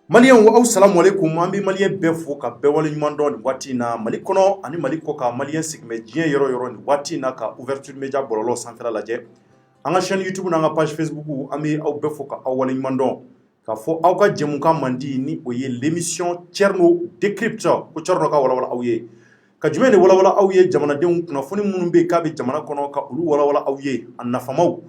Malien aw salamu alaikum an bi malien bɛɛ fo ka bɛɛ wale ɲuman dɔn nin waati na Mali kɔnɔ ani Mali kɔ ka malien sigimɛ diɲɛ yɔrɔ yɔrɔ nin waati na ka ouverture media bɔlɔlɔ sanfɛla lajɛ an ka chaîne YouTube n'an ka page Facebook an bi aw bɛɛ fo ka aw wale ɲuman dɔn ka fɔ aw ka jɛmukan mandi ni o ye l'émission Thierno décrypte ko Thierno ka walawala aw ye ka jumɛn de walawala aw ye jamanadenw kunnafoni minnu bɛ k'a bɛ jamana kɔnɔ ka olu walawala aw ye a nafamaw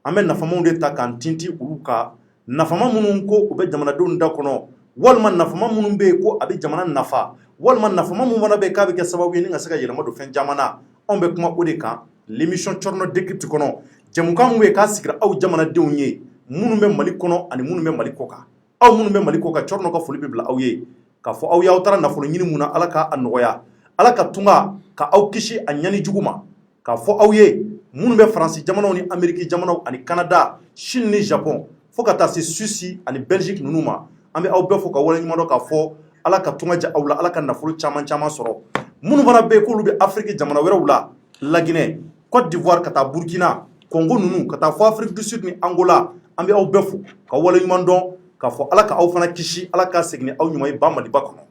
an bɛ nafamaw de ta k'an tinti olu ka nafama minnu ko u bɛ jamanadenw da kɔnɔ walima nafama minnu bɛ ko a bɛ jamana nafa walima nafama minnu fana bɛ k'a bɛ kɛ sababu ye ni ka se ka yɛlɛma don fɛn caman na anw bɛ kuma o de kan l'émission Thierno décrypte kɔnɔ jɛmukan min bɛ k'a sigira aw jamanadenw ye minnu bɛ Mali kɔnɔ ani minnu bɛ Mali kɔ kan aw minnu bɛ Mali kɔ kan Thierno ka foli bɛ bila aw ye k'a fɔ aw y'aw taara nafolo ɲini mun na Ala k'a nɔgɔya Ala ka tunga ka aw kisi a ɲani jugu ma k'a fɔ aw ye minnu bɛ Faransi jamanaw ni Amérique jamanaw ani Canada Chine ni Japon fo ka taa se Suisse ani Belgique ninnu ma an bɛ aw bɛɛ fo ka wale ɲuman dɔn k'a fɔ Ala ka tunga diya aw la Ala ka nafolo caman caman sɔrɔ minnu fana bɛ yen k'olu bɛ Afrique jamana wɛrɛw la Laginɛ Côte d'Ivoire ka taa Burkina Congo ninnu ka taa fɔ Afrique du Sud ni Angola an bɛ aw bɛɛ fo ka wale ɲuman dɔn k'a fɔ Ala ka aw fana kisi Ala ka segin ni aw ɲuman ye ba Maliba kɔnɔ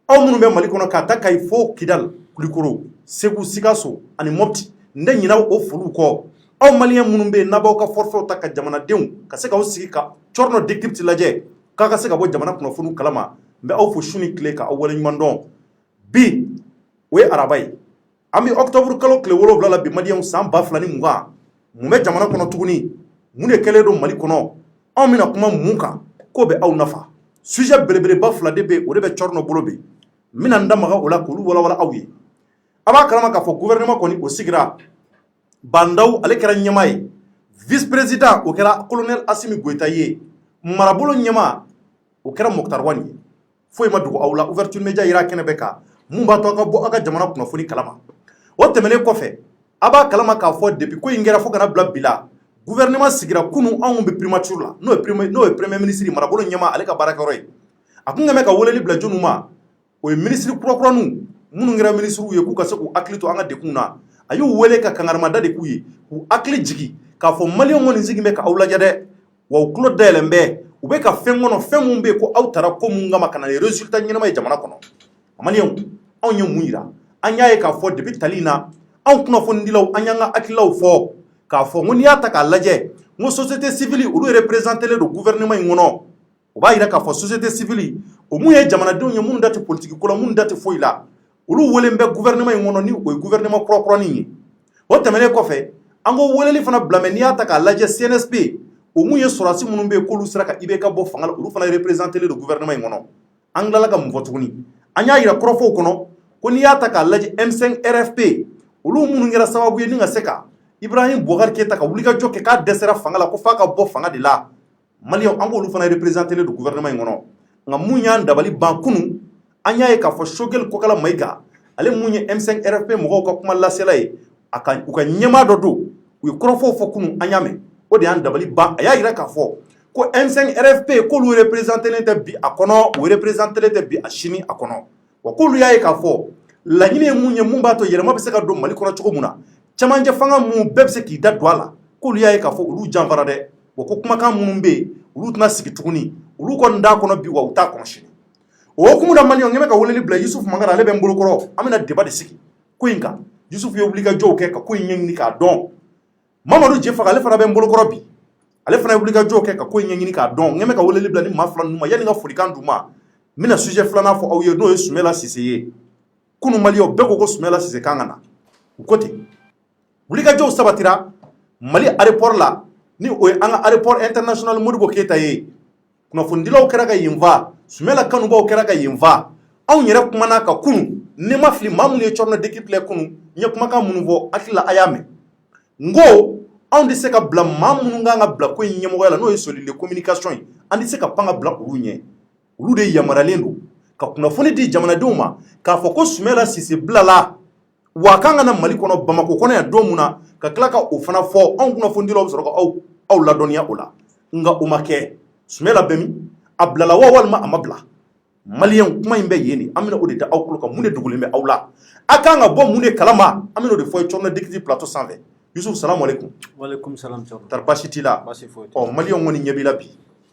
aw minnu bɛ Mali kɔnɔ k'a ta Kayi fo Kidal Kulikoro Segu Sikaso ani Mopti n tɛ ɲinɛ o foliw kɔ aw malien minnu bɛ yen n'a b'aw ka forfait ta ka jamanadenw ka se k'aw sigi ka Thierno décrypte lajɛ k'a ka se ka bɔ jamana kunnafoniw kalama n bɛ aw fo su ni tile ka aw wale ɲuman dɔn bi o ye araba ye an bɛ octobre kalo tile 7 la bi maliyɛnw san 2020 mun bɛ jamana kɔnɔ tuguni mun de kɛlen don Mali kɔnɔ anw bɛna kuma mun kan k'o bɛ aw nafa sujet belebeleba fila de bɛ o de bɛ Thierno bolo bi n bɛna n da maga o la k'olu walawala aw ye a b'a kalama k'a fɔ gouvernement kɔni o sigira Bandaw ale kɛra ɲɛmaa ye vice président o kɛra colonel Assimi Goïta ye marabolo ɲɛmaa o kɛra Mokhtar Wane ye foyi ma dogo aw la ouverture media yira kɛnɛ bɛ kan mun b'a to aw ka bɔ aw ka jamana kunnafoni kalama o tɛmɛnen kɔfɛ a b'a kalama k'a fɔ depuis ko in kɛra fo kana bila bi la gouvernement sigira kunun anw bɛ primature la n'o ye premier ministre marabolo ɲɛmaa ale ka baarakɛyɔrɔ ye a kun kɛmɛ ka weleli bila jɔnniw ma o ye ministre kurakuraniw minnu kɛra ministrew ye k'u ka se k'u hakili to an ka degun na a y'u wele ka kangarimada de k'u ye k'u hakili jigi k'a fɔ maliyɛnw kɔni sigi bɛ ka aw lajɛ dɛ wa u tulo dayɛlɛn bɛ u bɛ ka fɛn kɔnɔ fɛn minnu bɛ yen ko aw taara ko mun kama ka na ni résultat ɲɛnama ye jamana kɔnɔ maliyɛnw anw ye mun yira an y'a ye k'a fɔ depuis tali in na anw kunnafonidilaw an y'an ka hakililaw fɔ k'a fɔ ko n'i y'a ta k'a lajɛ n ko société civile olu représentélen don gouvernement in kɔnɔ o b'a yira k'a fɔ société civile o mun ye jamanadenw ye minnu da tɛ politique ko la minnu da tɛ foyi la olu welen bɛ gouvernement in kɔnɔ ni o ye gouvernement kurakurani ye o tɛmɛnen kɔfɛ an ko weleli fana bila mɛ n'i y'a ta k'a lajɛ CNSP o mun ye sɔrɔdasi minnu bɛ yen k'olu sera ka IBK bɔ fanga la olu fana représentélen don gouvernement in kɔnɔ an tilala ka mun fɔ tuguni an y'a yira kɔrɔfɔw kɔnɔ ko n'i y'a ta k'a lajɛ M5 RFP olu minnu kɛra sababu ye ni ka se ka Ibrahim Boubacar Keïta ka wulikajɔ kɛ k'a dɛsɛra fanga la ko f'a ka bɔ fanga de la maliyɛnw an k'olu fana représentélen don gouvernement in kɔnɔ nka mun y'an dabali ban kunun an y'a ye k'a fɔ Choguel Kokala Maïga ale mun ye M5 RFP mɔgɔw ka kuma lasela ye u ka ɲɛmaa dɔ don u ye kɔrɔfɔw fɔ kunun an y'a mɛn o de y'an dabali ban a y'a yira k'a fɔ ko M5 RFP k'olu représentélen tɛ bi a kɔnɔ u représentélen tɛ bi a sini a kɔnɔ wa k'olu y'a ye k'a fɔ laɲini ye mun ye mun b'a to yɛlɛma bɛ se ka don Mali kɔnɔ cogo mun na cɛmancɛ fanga minnu bɛɛ bɛ se k'i da don a la k'olu y'a ye k'a fɔ olu janfara dɛ wa ko kumakan minnu bɛ yen olu tɛna sigi tuguni olu kɔni t'a kɔnɔ bi wa u t'a kɔnɔ sini o hukumu na maliyɛnw ɲɛ bɛ ka weleli bila Yusuf Mangara ale bɛ n bolokɔrɔ an bɛna débat de sigi ko in kan Yusuf ye wulikajɔw kɛ ka ko in ɲɛɲini k'a dɔn Mamadu Djefaga ale fana bɛ n bolokɔrɔ bi ale fana ye wulikajɔw kɛ ka ko in ɲɛɲini k'a dɔn n bɛ ka weleli bila ni maa fila ninnu ma yanni n ka folikan d'u ma n bɛna sujet filanan fɔ aw ye n'o ye Sumela Sise ye kunun maliyɛnw bɛɛ ko Sumela Sise kan ka na u ko ten wulikajɔw sabatira Mali aéroport la ni o ye an ka aéroport international Modibo Keïta ye kunnafonidilaw kɛra ka yen fa Sumela kanubaw kɛra ka yen fa anw yɛrɛ kumana ka kunun ne ma fili maa minnu ye Thierno décrypte kunun n ye kumakan minnu fɔ hakili la a y'a mɛn n ko anw tɛ se ka bila maa minnu kan ka bila ko in ɲɛmɔgɔya la n'o ye Solide de communication ye an tɛ se ka pan ka bila olu ɲɛ olu de yamaruyalen don ka kunnafoni di jamanadenw ma k'a fɔ ko Sumela Sise bilala wa k'an ka na Mali kɔnɔ Bamako kɔnɔ yan don min na ka tila ka o fana fɔ anw kunnafonidilaw bɛ sɔrɔ ka aw ladɔnniya o la nka o ma kɛ Sumela bɛ min a bilala wa walima a ma bila maliyɛnw kuma in bɛ yen de an bɛna o de da aw tulo kan mun de dogolen bɛ aw la a kan ka bɔ mun de kalama an bɛna o de fɔ Thierno décrypte plateau sanfɛ Yusuf salamu alaikum. Walaikum salam Thierno. Tari baasi t'i la. Baasi foyi. Maliyɛnw kɔni ɲɛ b'i la bi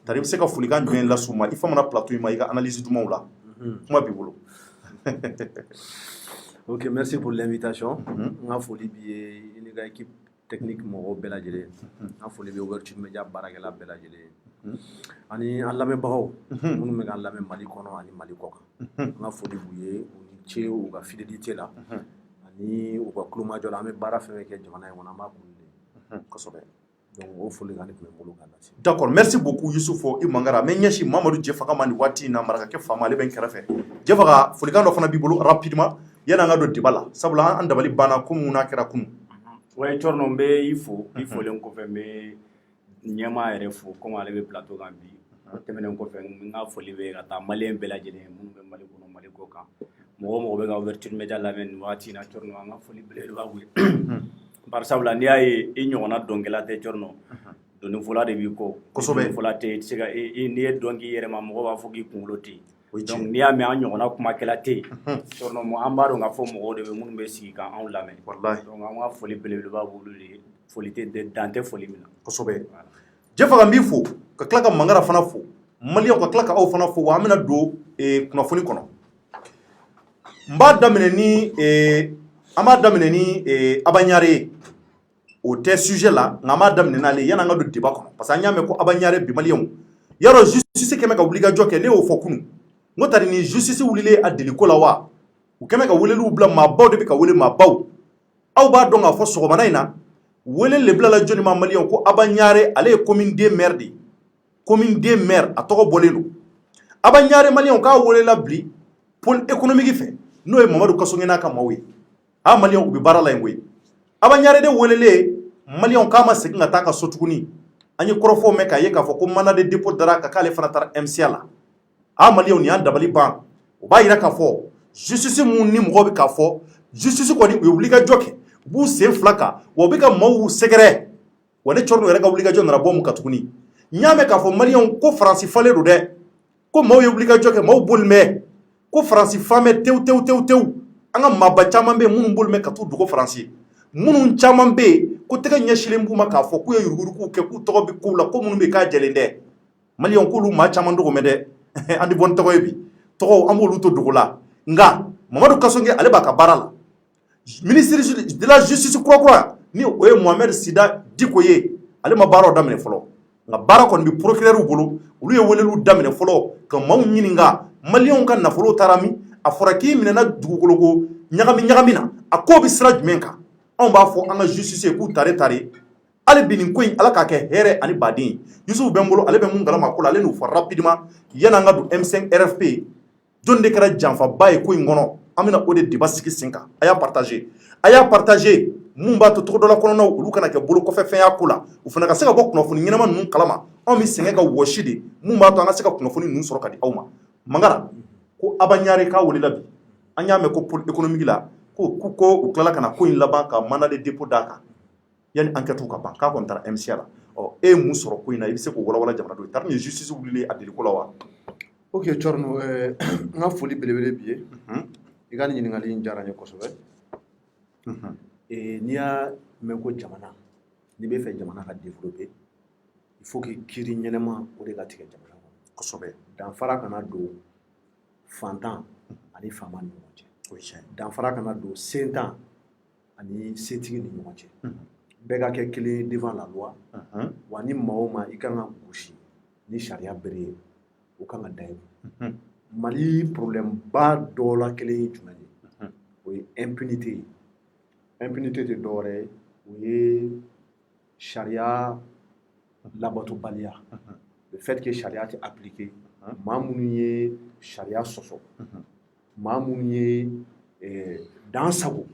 tari bɛ se ka folikan jumɛn las'u ma i famana plateau in ma i ka analyse dumanw la kuma b'i bolo. Ok, merci pour l'invitation. On a foli bi une équipe technique mɔgɔw bɛɛ lajɛlen. An foli bɛ Ouverture Media baarakɛla bɛɛ lajɛlen. Ani an lamɛnbagaw minnu bɛ k'an lamɛn Mali kɔnɔ ani Mali kɔ kan. An ka foli b'u ye u ni ce u ka fidélité la ani u ka kulomajɔ la an bɛ baara fɛn fɛn kɛ jamana in kɔnɔ an b'a k'u de kosɛbɛ. Donc o foli kan ne tun bɛ n bolo k'a lase. D'accord, merci beaucoup Youssoufo Mangara. Mais ɲɛsi Mamadu Jɛfaga ma nin waati in na marakakɛ faama ale bɛ n kɛrɛfɛ. Jɛfaga folikan dɔ fana b'i bolo rapidement yanni an ka don débat la sabula an dabali banna ko mun n'a kɛra kunun. Ouais, Thierno n bɛ i folen kɔfɛ n bɛ ɲɛmaa yɛrɛ fo comme ale bɛ plateau kan bi. O tɛmɛnen kɔfɛ n ka foli bɛ ka taa maliyɛn bɛɛ lajɛlen minnu bɛ Mali kɔnɔ Mali kɔ kan. Mɔgɔ mɔgɔ bɛ ka Ouverture Media lamɛn nin waati in na Thierno an ka foli belebeleba b'u ye. Bari sabula n'i y'a ye i ɲɔgɔnna dɔnkɛla tɛ Thierno dɔnnifola de b'i kɔ. Kosɛbɛ. Dɔnnifola tɛ i tɛ se ka n'i ye dɔn k'i yɛrɛ ma mɔgɔ b'a fɔ k'i kunkolo tɛ yen. Donc n'i y'a mɛn an ɲɔgɔnna kumakɛla tɛ yen Thierno an b'a dɔn k'a fɔ mɔgɔw de bɛ minnu bɛ sigi kan anw lamɛn. Wallahi. Donc an ka foli belebeleba b'olu de ye foli tɛ dan tɛ foli min na. Kosɛbɛ. Jɛfaga n b'i fo ka tila ka Mangara fana fo maliyɛnw ka tila ka aw fana fo wa an bɛna don kunnafoni kɔnɔ. N b'a daminɛ ni Abaɲare ye o tɛ sujet la nka an b'a daminɛ n'ale yanni an ka don débat kɔnɔ parce que an y'a mɛn ko Abaɲare bi maliyɛnw yarɔ justice kɛmɛ ka wulikajɔ kɛ ne y'o fɔ kunun n ko tari ni justice wulilen a deliko la wa u kɛmɛ ka weleliw bila maabaw de bɛ ka wele maabaw aw b'a dɔn k'a fɔ sɔgɔmada in na wele le bilala jɔnni ma maliyɛnw ko Abaɲare ale ye commune den maire de ye commune den maire a tɔgɔ bɔlen don Abaɲare maliyɛnw k'a welela bi pôle économique fɛ n'o ye Mamadu Kasonge n'a ka maaw ye maliyɛnw u bɛ baara la yen koyi Abaɲare de welelen maliyɛnw k'a ma segin ka taa ka so tuguni an ye kɔrɔfɔw mɛn k'a ye k'a fɔ ko mandat de dépôt dara ka k'ale fana taara MCA la maliyɛnw nin y'an dabali ban o b'a yira k'a fɔ justice mun ni mɔgɔw bɛ k'a fɔ justice kɔni u ye wulikajɔ kɛ u b'u sen fila kan wa u bɛ ka maaw sɛgɛrɛ wa ne Thierno yɛrɛ ka wulikajɔ nana bɔ mun kan tuguni n y'a mɛn k'a fɔ maliyɛnw ko Faransi falen don dɛ ko maaw ye wulikajɔ kɛ maaw boli mɛn ko Faransi fan bɛ tewu an ka maaba caman bɛ yen minnu boli mɛn ka t'u dogo Faransi minnu caman bɛ yen ko tɛgɛ ɲɛsilen b'u ma k'a fɔ k'u ye yuruguyuruguw kɛ k'u tɔgɔ bɛ kow la ko minnu bɛ k'a jɛlen dɛ maliyɛnw k'olu maa caman dogo mɛn dɛ an tɛ bɔ ni tɔgɔ ye bi tɔgɔw an b'olu to dogo la nka Mamadu Kasonge ale b'a ka baara la ministre de la justice kura ni o ye Mohamed Sida Diko ye ale ma baaraw daminɛ fɔlɔ nka baara kɔni bɛ procureur bolo olu ye weleliw daminɛ fɔlɔ ka maaw ɲininka maliyɛnw ka nafolo taara min a fɔra k'i minɛna dugukoloko ɲagami na a ko bɛ sira jumɛn kan anw b'a fɔ an ka justice ye k'u tare hali bi nin ko in ala k'a kɛ hɛrɛ ani baden ye Yusufu bɛ n bolo ale bɛ mun kalama ko la ale n'u fɔ rapidement yanni an ka don M5 RFP jɔn de kɛra janfaba ye ko in kɔnɔ an bɛna o de débat sigi sen kan a y'a partager mun b'a to togodala kɔnɔnaw olu kana kɛ bolo kɔfɛ fɛn y'a ko la u fana ka se ka bɔ kunnafoni ɲɛnama ninnu kalama anw bɛ sɛgɛn ka wɔsi de mun b'a to an ka se ka kunnafoni ninnu sɔrɔ ka di aw ma Mangara ko Abaɲare k'a welela bi an y'a mɛn ko pôle économique la ko u tilala ka na ko in laban ka mandat de dépôt d'a kan yanni enquête ka ban k'a kɔni taara MCA la e ye mun sɔrɔ ko in na i bɛ se k'o walawala jamanadenw ye tari nin ye justice wulilen a deliko la wa. Ok Thierno n ka foli belebele bi ye i ka nin ɲininkali in diyara n ye kosɛbɛ n'i y'a mɛn ko jamana n'i bɛ fɛ jamana ka développer il faut que kiiri ɲɛnama o de ka tigɛ jamana kɔnɔ kosɛbɛ danfara kana don fantan ani faama ni ɲɔgɔn cɛ danfara kana don sentan ani setigi ni ɲɔgɔn cɛ bɛɛ ka kɛ kelen devant la loi wa ni maa o maa i kan ka gosi ni sariya bere ye o kan ka da ye Mali problème ba dɔ la kelen ye jumɛn ye o ye impunité ye impunité tɛ dɔwɛrɛ ye o ye sariya labatobaliya le fait que sariya tɛ appliqué maa minnu ye sariya sɔsɔ maa minnu ye dan sago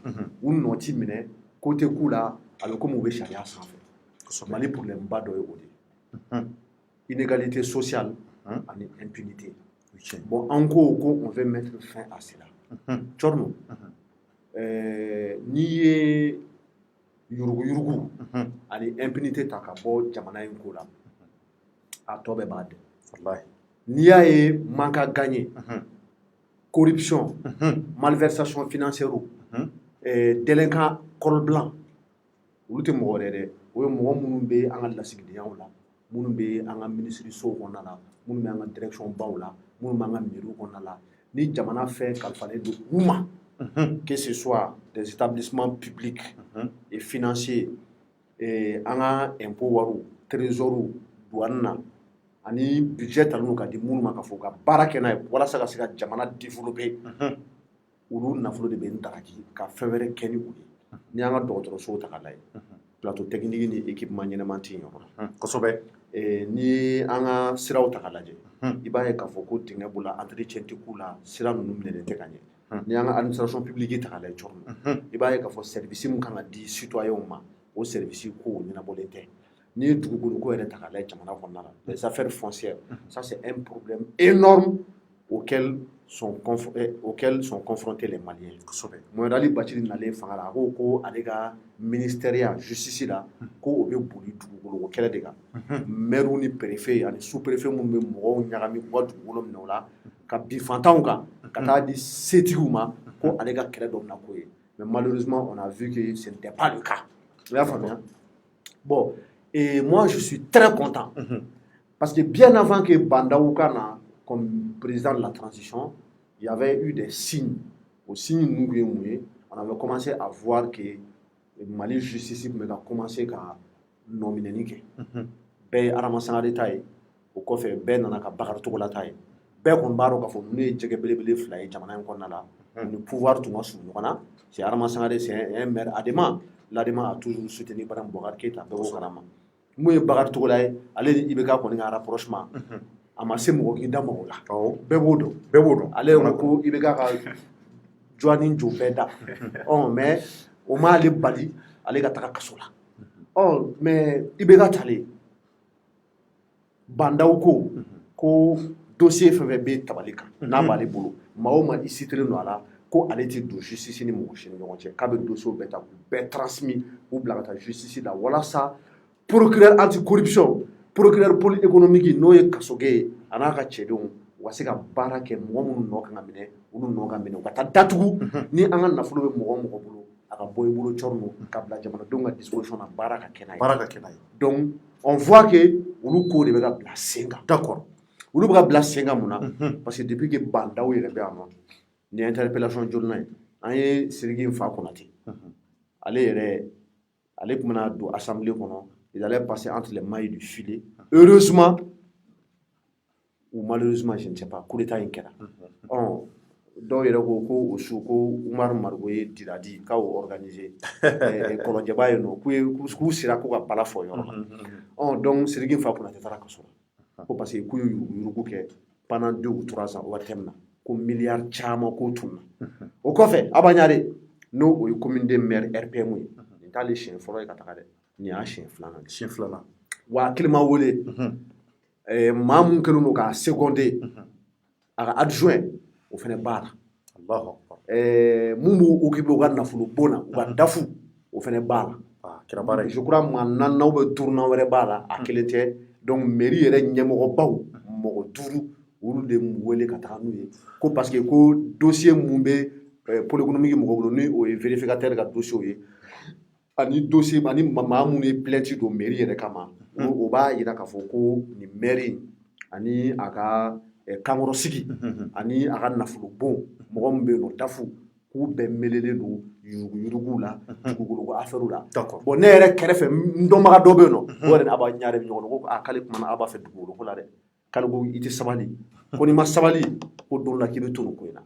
u nɔ ti minɛ ko tɛ k'u la a bɛ komi u bɛ sariya sanfɛ Mali problème ba dɔ ye o de ye inégalité sociale ani impunité bon en gros on veut mettre fin à cela Thierno n'i ye yurugu ani impunité ta ka bɔ jamana in ko la a tɔ bɛɛ b'a dɛmɛ n'i y'a ye manque à gagner corruption malversation financière délinquant col blanc olu tɛ mɔgɔ wɛrɛ dɛ o ye mɔgɔ minnu bɛ an ka lasigidenyaw la minnu bɛ an ka minisirisow kɔnɔna la minnu bɛ an ka direction baw la minnu bɛ an ka mairie kɔnɔna la ni jamana fɛn kalifalen don u ma que ce soit des établissements publics et financiers an ka impôt wariw trésoriw douane na ani budget talen ka di minnu ma ka fɔ ka baara kɛ n'a ye walasa ka se ka jamana développer olu nafolo de bɛ n dagaki ka fɛn wɛrɛ kɛ ni u ye ni an ka dɔgɔtɔrɔsow ta k'a lajɛ plateau technique ni équipement ɲɛnɛman tɛ yen yɔrɔ kosɛbɛ ni an ka siraw ta k'a lajɛ i b'a ye k'a fɔ ko dingɛ b'o la entretien tɛ k'u la sira ninnu minɛlen tɛ ka ɲɛ ni an ka administration publique ta k'a lajɛ cogo min i b'a ye k'a fɔ service min kan ka di citoyens ma o service ko ɲɛnabɔlen tɛ n'i ye dugukolo ko yɛrɛ ta k'a lajɛ jamana kɔnɔna la les affaires foncières ça c'est un problème énorme auquel sont confrontés les Maliens. Mohamed Ali Bachir nalen fanga la a ko ale ka ministériat justice la ko o bɛ boli dugukolo ko kɛlɛ de kan maire ni préfet ani sous préfet minnu bɛ mɔgɔw ɲagami u ka dugukolo minɛ o la ka bin fantanw kan ka taa di setigiw ma ko ale ka kɛlɛ dɔ bɛna k'o ye mais malheureusement on a vu que ce n'était pas le cas. Tu as faamuya? Bon, et moi je suis très content parce que bien avant que Bandaou kana comme président de la transition, il y avait eu des signes. Aux signes, nous, on avait commencé à voir que le Mali justice a commencé à nominer. Ben, Aramassanga de taille, au coffre, Ben, on a Bakar la taille. Ben, on barre au fond, nous, Djekebele, Fly, Jamana, Konala, le pouvoir, tout le monde, c'est Aramassanga, c'est un maire Adema. L'Adema a toujours soutenu Baram Bogar Keita, Berokarama. Moi, Bakar Toulaye, allez, il y a un rapprochement. A ma se mɔgɔ k'i da mɔgɔ la bɛɛ b'o dɔn ale ko i bɛ k'a ka jɔ ni jo bɛɛ da mais o m'ale bali ale ka taga kaso la mais i bɛ ka talen Bandaw ko dossier fɛn fɛn bɛ tabali kan n'a b'ale bolo maa o maa i sitelen don a la ko ale tɛ don justice ni mɔgɔ si ni ɲɔgɔn cɛ k'a bɛ dossier bɛɛ ta k'u bɛɛ transmis k'u bila ka taa justice la walasa procureur anti-corruption procureur politique économique n'o ye kasoge ye a n'a ka cɛdenw u ka se ka baara kɛ mɔgɔ minnu nɔ kan ka minɛ olu nɔ ka minɛ u ka taa datugu ni an ka nafolo bɛ mɔgɔ mɔgɔ bolo a ka bɔ i bolo cɔrɔ ka bila jamanadenw ka disposition na baara ka kɛ n'a ye donc on voit que olu ko de bɛ ka bila sen kan d'accord olu bɛ ka bila sen kan mun na parce que depuis que Bandaw yɛrɛ bɛ yan nɔ ni interpellation jɔlina ye an ye Sidiki Nfa Konate ale tun bɛna don assemblée kɔnɔ il allait passer entre les mailles du filet. Heureusement, ou malheureusement, je ne sais pas, coup d'état inquiétant. Donc, il y a au Souko, Oumar Margoye, Diradi, qui a organisé Kolondjaba, qui sera quoi par la foi. Donc, c'est ce qu'il faut pour la tête à la cassure. Parce que pendant 2 ou 3 ans, on va terminer. Comme milliards de chamo ko tuna. Au café, abanyare, nous, au commune de maire RPM, il y a les chiens forêts katakade. Ni y'a siɲɛ filanan wa hakilima wele maa mun kɛlen don k'a secondé a ka adjoint o fɛnɛ b'a la mun b'u occupé u ka nafolo bon na u ka dafu o fɛnɛ b'a la je crois maa 4 bɛ tournant wɛrɛ b'a la a kelen tɛ donc mairie yɛrɛ ɲɛmɔgɔbaw mɔgɔ 5 olu de wele ka taga n'u ye ko parce que ko dossier mun bɛ pôle économique mɔgɔ bolo ni o ye vérificateur ka dossier ye ani dossier ani maa mun ye plainte don mairie yɛrɛ kama o b'a yira k'a fɔ ko ni mairie ani a ka kankɔrɔsigi ani a ka nafolo bon mɔgɔ min bɛ yen nɔ dafu k'u bɛɛ melelen don yurugu la dugukolo ko affaire la bon ne yɛrɛ kɛrɛfɛ n dɔnbaga dɔ bɛ yen nɔ o yɛrɛ a b'a ɲaare ɲɔgɔn na ko k'ale kumana a b'a fɛ dugukolo ko la dɛ k'ale ko i tɛ sabali ko n'i ma sabali ko don la k'i bɛ to nin ko in na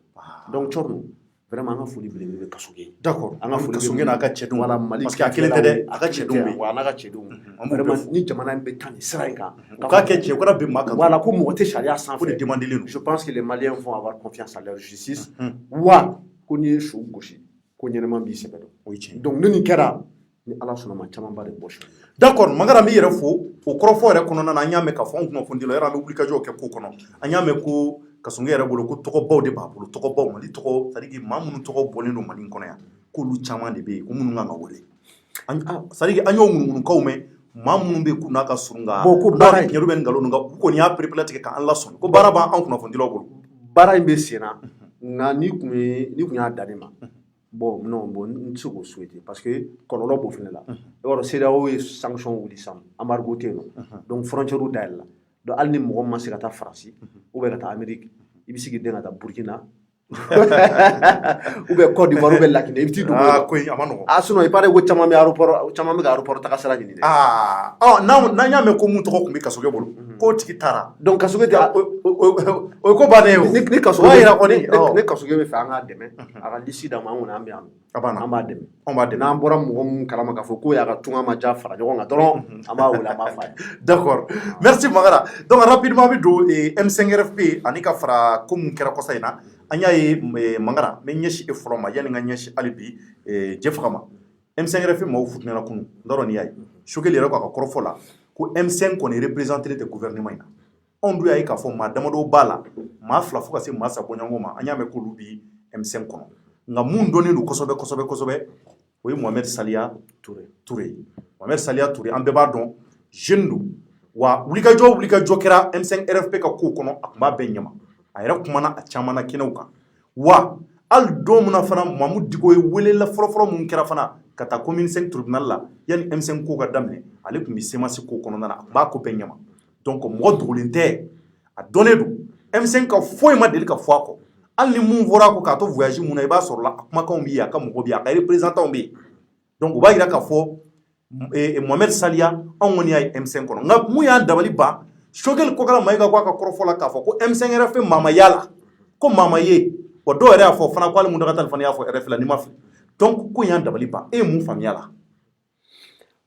donc cɔrɔ vraiment an ka foli belebele bɛ Kasoge d'accord an ka foli Kasoge n'a ka cɛdenw voilà Mali parce que a kelen tɛ dɛ a ka cɛdenw bɛ wa n'a ka cɛdenw vraiment ni jamana in bɛ taa nin sira in kan k'a kɛ cɛ kɔrɔ bɛ maa kan voilà ko mɔgɔ tɛ sariya sanfɛ o de demandé len je pense que les Maliens vont avoir confiance en leur justice wa ko n'i ye su gosi ko ɲɛnɛman b'i sɛbɛ dɔn donc ni nin kɛra ni Ala sɔnna ma camanba de bɔ su d'accord Mangara n b'i yɛrɛ fo o kɔrɔfɔ yɛrɛ kɔnɔna na an y'a mɛn k'a fɔ an kunnafonidila yɔrɔ an bɛ wulikajɔw kɛ ko kɔnɔ an y'a mɛn ko Kasoge yɛrɛ bolo ko tɔgɔbaw de b'a bolo tɔgɔbaw Mali tɔgɔ c'est à dire maa minnu tɔgɔ bɔlen don Mali kɔnɔ yan k'olu caman de bɛ yen ko minnu kan ka wele c'est à dire an y'o ŋunuŋunukaw mɛn maa minnu bɛ yen k'u n'a ka surun nka ko baara in ɲɛru bɛ nin nkalon nka u kɔni y'a perepere tigɛ k'an lasɔmi ko baara b'an kunnafonidilaw bolo baara in bɛ sen na nka n'i kun y'a dan ne ma bon non bon n tɛ se k'o souhaiter parce que kɔlɔlɔ b'o fɛnɛ la i b'a dɔn CEDEAO ye sanction wuli sisan embargo tɛ yen nɔ donc frontière dayɛlɛla donc hali ni mɔgɔ ma se ka taa Faransi ou bien ka taa Amérique i bɛ se k'i den ka taa Burkina ou bien Côte d'Ivoire ou bien Laginɛ i bɛ t'i dogo ah ko a ma nɔgɔn ah sinon i paraît ko caman bɛ aéroport taga sira ɲini dɛ ah n'an y'a mɛn ko mun tɔgɔ tun bɛ Kasɔgɛ bolo k'o tigi taara donc Kasɔgɛ tɛ o ye ko bannen ye o ni Kasɔgɛ bɛ fɛ an k'a dɛmɛ a ka liste d'an ma an kɔni an bɛ yan nɔ an b'a dɛmɛ n'an bɔra mɔgɔ min kalama k'a fɔ ko y'a ka tunga ma diya fara ɲɔgɔn kan dɔrɔn an b'a wele an b'a f'a ye d'accord merci Mangara donc rapidement an bɛ don M5RFP ani ka fara ko mun kɛra kɔsa in na an y'a ye Mangara n bɛ ɲɛsin e fɔlɔ ma yanni n ka ɲɛsin hali bi Jɛfaga ma M5RFP maaw futinɛna kunun n t'a dɔn n'i y'a ye Choguel yɛrɛ k'a ka kɔrɔfɔ la ko M5 kɔni représenté tɛ gouvernement in na anw dun y'a ye k'a fɔ maa damadɔ b'a la maa 2 fo ka se maa 3 bɔɲɔgɔnko ma an y'a mɛn k'olu bi M5 kɔnɔ nka mun dɔnnen don kosɛbɛ o ye Mohamed Saliya Touré Mohamed Saliya Touré an bɛɛ b'a dɔn jeune don wa wulikajɔ kɛra M5RFP ka kow kɔnɔ a tun b'a bɛɛ ɲɛma a yɛrɛ kumana a caman na kɛnɛw kan wa hali don min na fana Mamu Diko ye welela fɔlɔfɔlɔ mun kɛra fana ka taa commune 5 tribunal la yanni M5 ko ka daminɛ ale tun bɛ semasi ko kɔnɔna na a tun b'a ko bɛɛ ɲɛma donc mɔgɔ dogolen tɛ a dɔnnen don M5 ka foyi ma deli ka fɔ a kɔ hali ni mun fɔra a kɔ k'a to voyage mun na i b'a sɔrɔ la a kumakanw bɛ yen a ka mɔgɔ bɛ yen a ka représentant bɛ yen donc o b'a jira k'a fɔ Mohamed Saliya anw kɔni y'a ye M5 kɔnɔ nka mun y'an dabali ban Choguel Kokala Mayiga ko a ka kɔrɔfɔ la k'a fɔ ko M5RFP maa ma y'a la ko maa ma ye wa dɔw yɛrɛ y'a fɔ fana ko hali Muntaka fana y'a fɔ RFI la n'i ma fili donc ko y'an dabali ban e ye mun faamuya la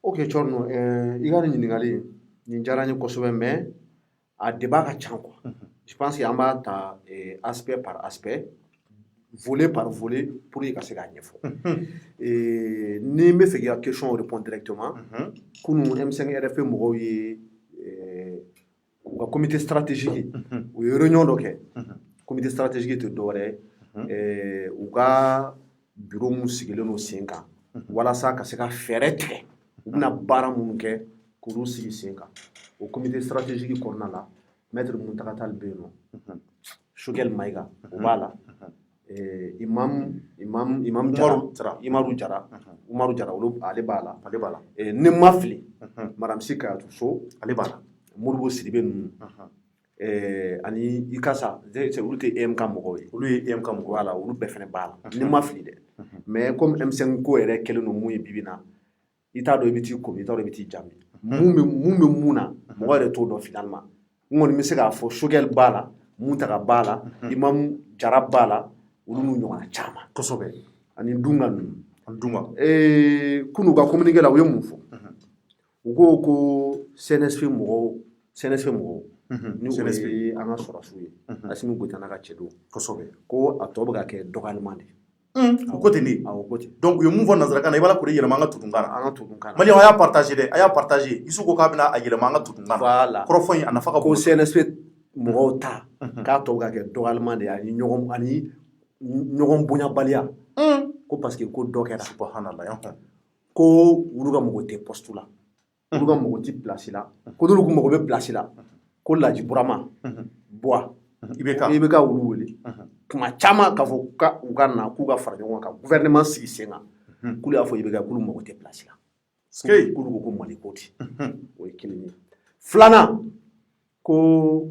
ok Thierno i ka nin ɲininkali nin diyara n ye kosɛbɛ mais a débat ka ca quoi je pense que an b'a ta aspect par aspect volet par volet pour que ka se k'a ɲɛfɔ ni n bɛ fɛ k'i ka question répondre directement kunun M5RFP mɔgɔw ye u ka comité stratégique u ye réunion dɔ kɛ comité stratégique tɛ dɔwɛrɛ ye u ka bureau mun sigilen don sen kan walasa ka se ka fɛɛrɛ tigɛ u bɛna baara minnu kɛ k'olu sigi sen kan o comité stratégique kɔnɔna la maître Muntaka Tall bɛ yen nɔ Choguel Mayiga o b'a la Imam Umaru Jara olu ale b'a la ni n ma fili Madame Si Kayatu So ale b'a la Modibo Sidibe ninnu ani Ikasa olu tɛ EMK mɔgɔw ye olu ye EMK mɔgɔw voilà olu bɛɛ fɛnɛ b'a la ni n ma fili dɛ mais comme M5 ko yɛrɛ kɛlen don mun ye bibi na i t'a dɔn i bɛ t'i komi i t'a dɔn i bɛ t'i jaabi mun bɛ mun na mɔgɔ yɛrɛ t'o dɔn finalement n kɔni bɛ se k'a fɔ Choguel b'a la Muntaka b'a la Imam Jara b'a la olu n'u ɲɔgɔnna caman kosɛbɛ ani Dunga ninnu kunu ka communiqué la u ye mun fɔ u ko ko CNSP mɔgɔw ni o ye an ka sɔrɔsiw ye Asimi Goyita n'a ka cɛ don kosɛbɛ ko a tɔ bɛ ka kɛ dɔgɔyalima de o ko ten de awɔ ko ten donc u ye mun fɔ nanzarakan na i b'a la k'o de yɛlɛma an ka tudunkan na Maliyɛnw a y'a partager dɛ a y'a partager Isu ko k'a bɛna a yɛlɛma an ka tudunkan na voilà kɔrɔfɔ in a nafa ka bon ko CNSP mɔgɔw ta k'a tɔ bɛ ka kɛ dɔgɔyalima de ani ɲɔgɔn bonyabaliya ko parce que ko dɔ kɛra subhanallah ko olu ka mɔgɔ tɛ poste la olu ka mɔgɔ tɛ place la ko n'olu kun mɔgɔ bɛ place la ko Laji Burama Buwa i bɛ ka olu wele tuma caman k'a fɔ u ka na k'u ka fara ɲɔgɔn kan gouvernement sigi sen kan k'olu y'a fɔ i bɛ ka k'olu mɔgɔ tɛ place la k'olu ko ko Mali ko ten o ye kelen ye filanan ko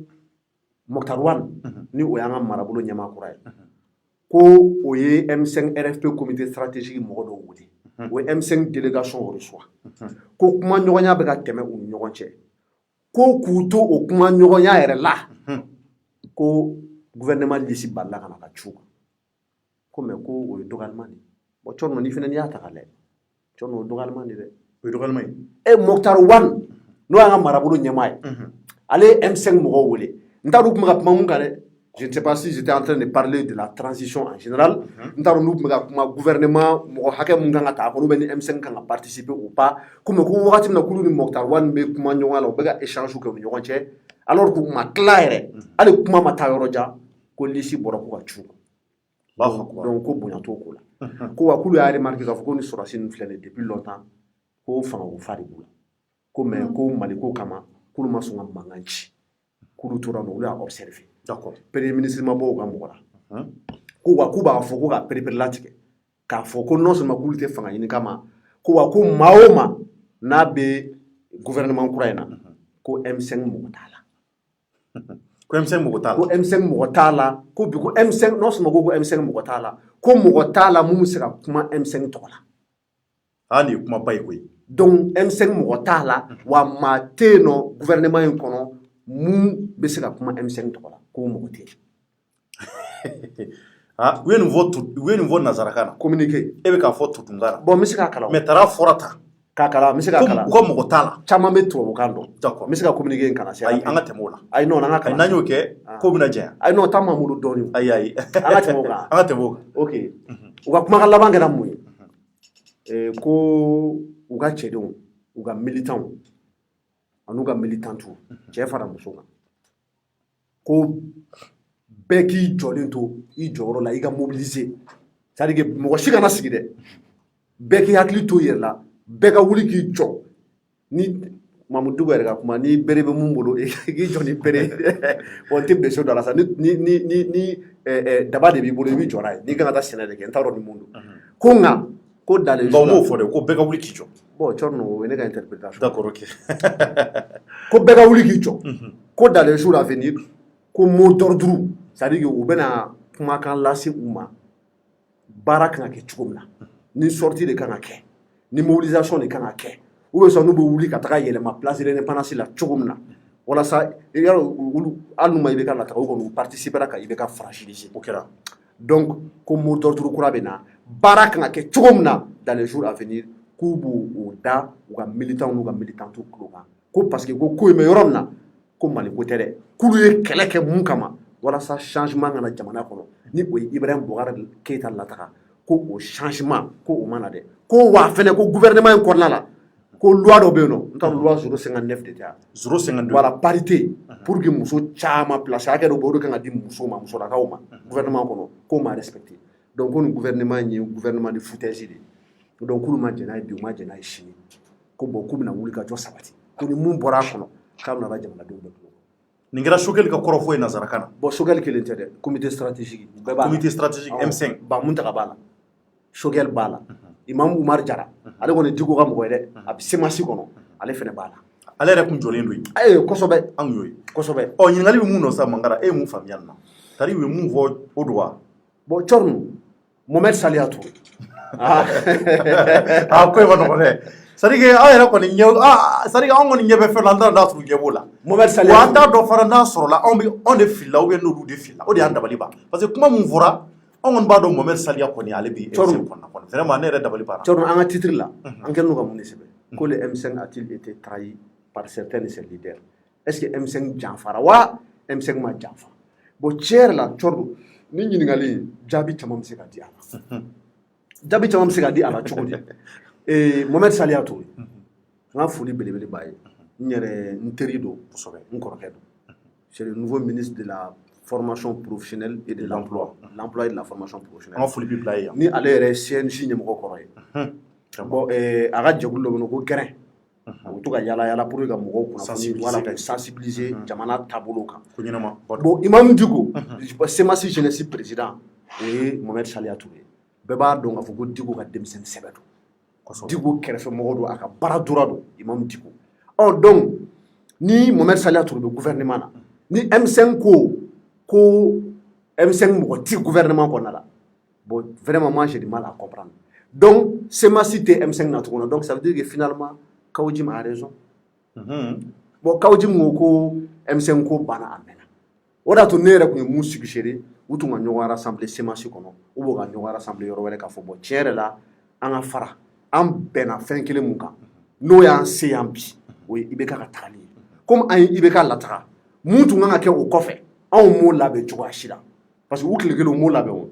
Mokhtar Wane ni o y'an ka marabolo ɲɛmaakɔrɔ ye ko o ye M5RFP comité stratégique mɔgɔ dɔw wele o ye M5 délégation reçoit ko kuma ɲɔgɔnya bɛ ka tɛmɛ u ni ɲɔgɔn cɛ ko k'u to o kuma ɲɔgɔnya yɛrɛ la ko gouvernement lisi balila ka na ka cu ko mais ko o ye dɔgɔyalima de bon Thierno ni fana n'i y'a ta k'a lajɛ Thierno o ye dɔgɔyalima de dɛ o ye dɔgɔyalima ye Mokhtar Wane n'o y'an ka marabolo ɲɛmaa ye ale ye M5 mɔgɔw wele n t'a dɔn u tun bɛ ka kuma mun kan dɛ je ne sais pas si j'étais en train de parler de la transition en général n t'a dɔn n'u tun bɛ ka kuma gouvernement mɔgɔ hakɛ mun kan ka ta a kɔnɔ ou bien ni M5 kan ka participer ou pas ko mais ko wagati min na k'olu ni Mokhtar Wane bɛ kuma ɲɔgɔn la u bɛ ka échange kɛ u ni ɲɔgɔn cɛ alors que u ma tila yɛrɛ hali kuma ma taa yɔrɔ jan ko lisi bɔra ko ka cu donc ko bonya t'o ko la ko wa k'olu y'a remarqué k'a fɔ ko ni sɔrɔsi ninnu filɛ nin ye depuis longtemps ko fangako fa de b'u la ko mais ko Mali ko kama k'olu ma sɔn ka mankan ci k'olu tora olu y'a observé premier ministre ma bɔ u ka mɔgɔ la ko wa k'u b'a fɔ ko ka perepere latigɛ k'a fɔ ko non seulement k'olu tɛ fanga ɲini kama ko wa ko maa o maa n'a bɛ gouvernement kura in na ko M5 mɔgɔ t'a la. Ko M5 mɔgɔ t'a la. Ko M5 mɔgɔ t'a la ko bi ko M5 non seulement ko M5 mɔgɔ t'a la ko mɔgɔ t'a la mun bɛ se ka kuma M5 tɔgɔ la. Ah ni kuma ba ye koyi. Donc M5 mɔgɔ t'a la wa maa tɛ yen nɔ gouvernement in kɔnɔ mun bɛ se ka kuma M5 tɔgɔ la ko mɔgɔ tɛ yen. Ah u ye nin fɔ nanzarakan na. Communiqué. E bɛ k'a fɔ Tutunkan na. Bon n bɛ se k'a kalan. Mais taara fɔra tan. K'a kalan n bɛ se k'a kalan. Ko u ka mɔgɔ t'a la. Caman bɛ tubabukan dɔn. D'accord. N bɛ se ka communiqué in kalan. Ayi an ka tɛmɛ o la. Ayi non an ka kalan. N'an y'o kɛ ko bɛna janya. Ayi non taa m'an bolo dɔɔnin. Ayi. An ka tɛmɛ o kan. An ka tɛmɛ o kan. Ok. U ka kumakan laban kɛra mun ye? Ko u ka cɛdenw u ka militants an'u ka militantes cɛ fara muso kan ko bɛɛ k'i jɔlen to i jɔyɔrɔ la i ka mobiliser c'est à dire que mɔgɔ si kana sigi dɛ bɛɛ k'i hakili to i yɛrɛ la bɛɛ ka wuli k'i jɔ ni Mamadou Dugu yɛrɛ ka kuma ni bere bɛ mun bolo k'i jɔ ni bere bon n tɛ bɛso dɔ la sa ni daba de b'i bolo i b'i jɔ n'a ye n'i kan ka taa sɛnɛ de kɛ n t'a dɔn ni mun don ko nka ko dans les jours m'o fɔ dɛ ko bɛɛ ka wuli k'i jɔ. Bon Thierno o ye ne ka interprétation. D'accord ok. Ko bɛɛ ka wuli k'i jɔ ko dans les jours à venir ko mot d'ordre c'est-à-dire que u bɛna kumakan lase u ma baara kan ka kɛ cogo min na ni sortie de kan ka kɛ ni mobilisation de kan ka kɛ ou bien n'u bɛ wuli ka taga yɛlɛma place de l'indépendance la cogo min na walasa hali n'u ma IBK lataga u kɔni u participera ka IBK fragiliser o kɛra donc ko mot d'ordre kura bɛ na baara kan ka kɛ cogo min na dans les jours à venir k'u b'o da u ka militants n'u ka militantes tulo kan ko parce que ko in bɛ yɔrɔ min na ko Mali ko tɛ dɛ k'ulu ye kɛlɛ kɛ mun kama walasa changement kana jamana kɔnɔ ni o ye Ibrahim Boubacar Keita lataga ko o changement ko o ma na dɛ ko wa fɛnɛ ko gouvernement in kɔnɔna la ko loi dɔ bɛ yen nɔ n t'a dɔn loi 059 de tɛ wa 052 voilà parité pour que muso caman place hakɛ dɔ bɛ yen o de kan ka di musow ma musolakaw ma gouvernement kɔnɔ k'o ma respecté donc ko nin gouvernement in ye gouvernement de foutaise de ye donc k'ulu ma jɛn n'a ye bi u ma jɛn n'a ye sini ko bon k'u bɛna wuli ka jɔ sabati ko ni mun bɔra a kɔnɔ k'a bɛna jamanadenw bɛɛ tulo nin kɛra Choguel ka kɔrɔfɔ ye nanzarakan na. Bon Choguel kelen tɛ dɛ comité stratégique bɛɛ b'a la comité stratégique M5 Ba Muntaka b'a la Choguel b'a la Imam Umar Jara ale kɔni Diko ka mɔgɔ ye dɛ a bɛ semasi kɔnɔ ale fɛnɛ b'a la ale yɛrɛ kun jɔlen don yen. Kosɛbɛ an y'o ye kosɛbɛ ɲininkali bɛ mun nɔ sa Mangara e ye mun faamuya nin na c'est-à-dire u ye mun fɔ o don wa. bon Thierno Mohamed Saliya Touré ko e ma nɔgɔn dɛ c'est-à-dire que aw yɛrɛ kɔni c'est-à-dire que anw kɔni ɲɛ bɛ fɛn la an t'a dɔn n'a sɔrɔ ɲɛ b'o la. Mohamed Saliya wa an t'a dɔn fana n'a sɔrɔla anw de filila ou bien n'olu de filila o de y'an dabali ban parce que kuma mun fɔra anw kɔni b'a dɔn Mohamed Saliya kɔni ale bɛ M5 kɔnɔna kɔni vraiment ne yɛrɛ dabali banna. Thierno an ka titre la an kɛlen don ka mun de sɛbɛn ko le M5 a-t-il été trahi par certains de ses leaders est-ce que M5 janfara wa M5 ma janfa bon tiɲɛ yɛrɛ la Thierno ni ɲininkali jaabi caman bɛ se ka di a la jaabi caman bɛ se ka di a la cogo di Mohamed Saliya Touré n ka foli belebele b'a ye n yɛrɛ n teri don kosɛbɛ n kɔrɔkɛ don c'est le nouveau ministre de la formation professionnelle et de l'emploi et de la formation professionnelle an ka foli bɛ bila ye yan ni ale yɛrɛ CNJ ɲɛmɔgɔ kɔrɔ ye bon a ka jɛkulu dɔ bɛ yen ko gɛrɛn u bɛ to ka yala yala pour que ka mɔgɔw kunnafoni wala ka sensibiliser jamana taabolo kan ko ɲɛnama bon Imam Diko CEMACI jeunesse président o ye Mohamed Saliya Touré bɛɛ b'a dɔn k'a fɔ ko Diko ka denmisɛnnin sɛbɛ don Diko kɛrɛfɛmɔgɔ don a ka baara dora don Imam Diko donc ni Mohamed Saliya Touré bɛ gouvernement na ni M5 ko M5 mɔgɔ ti gouvernement kɔnɔna la bon vraiment moi j'ai du mal à comprendre donc CEMACI tɛ M5 na tuguni donc ça veut dire que finalement Kawojim a raison bon Kawojim ko M5 ko banna a mɛnna o de y'a to ne yɛrɛ tun ye mun suggérer u tun ka ɲɔgɔn rassembler CEMACI kɔnɔ u b'o ka ɲɔgɔn rassembler yɔrɔ wɛrɛ k'a fɔ bon tiɲɛ yɛrɛ la an ka fara an bɛnna fɛn kelen mun kan n'o y'an se yan bi o ye IBK ka tagali ye comme an ye IBK lataga mun tun kan ka kɛ o kɔfɛ anw m'o labɛn cogoya si la parce que u tile kelen u m'o labɛn o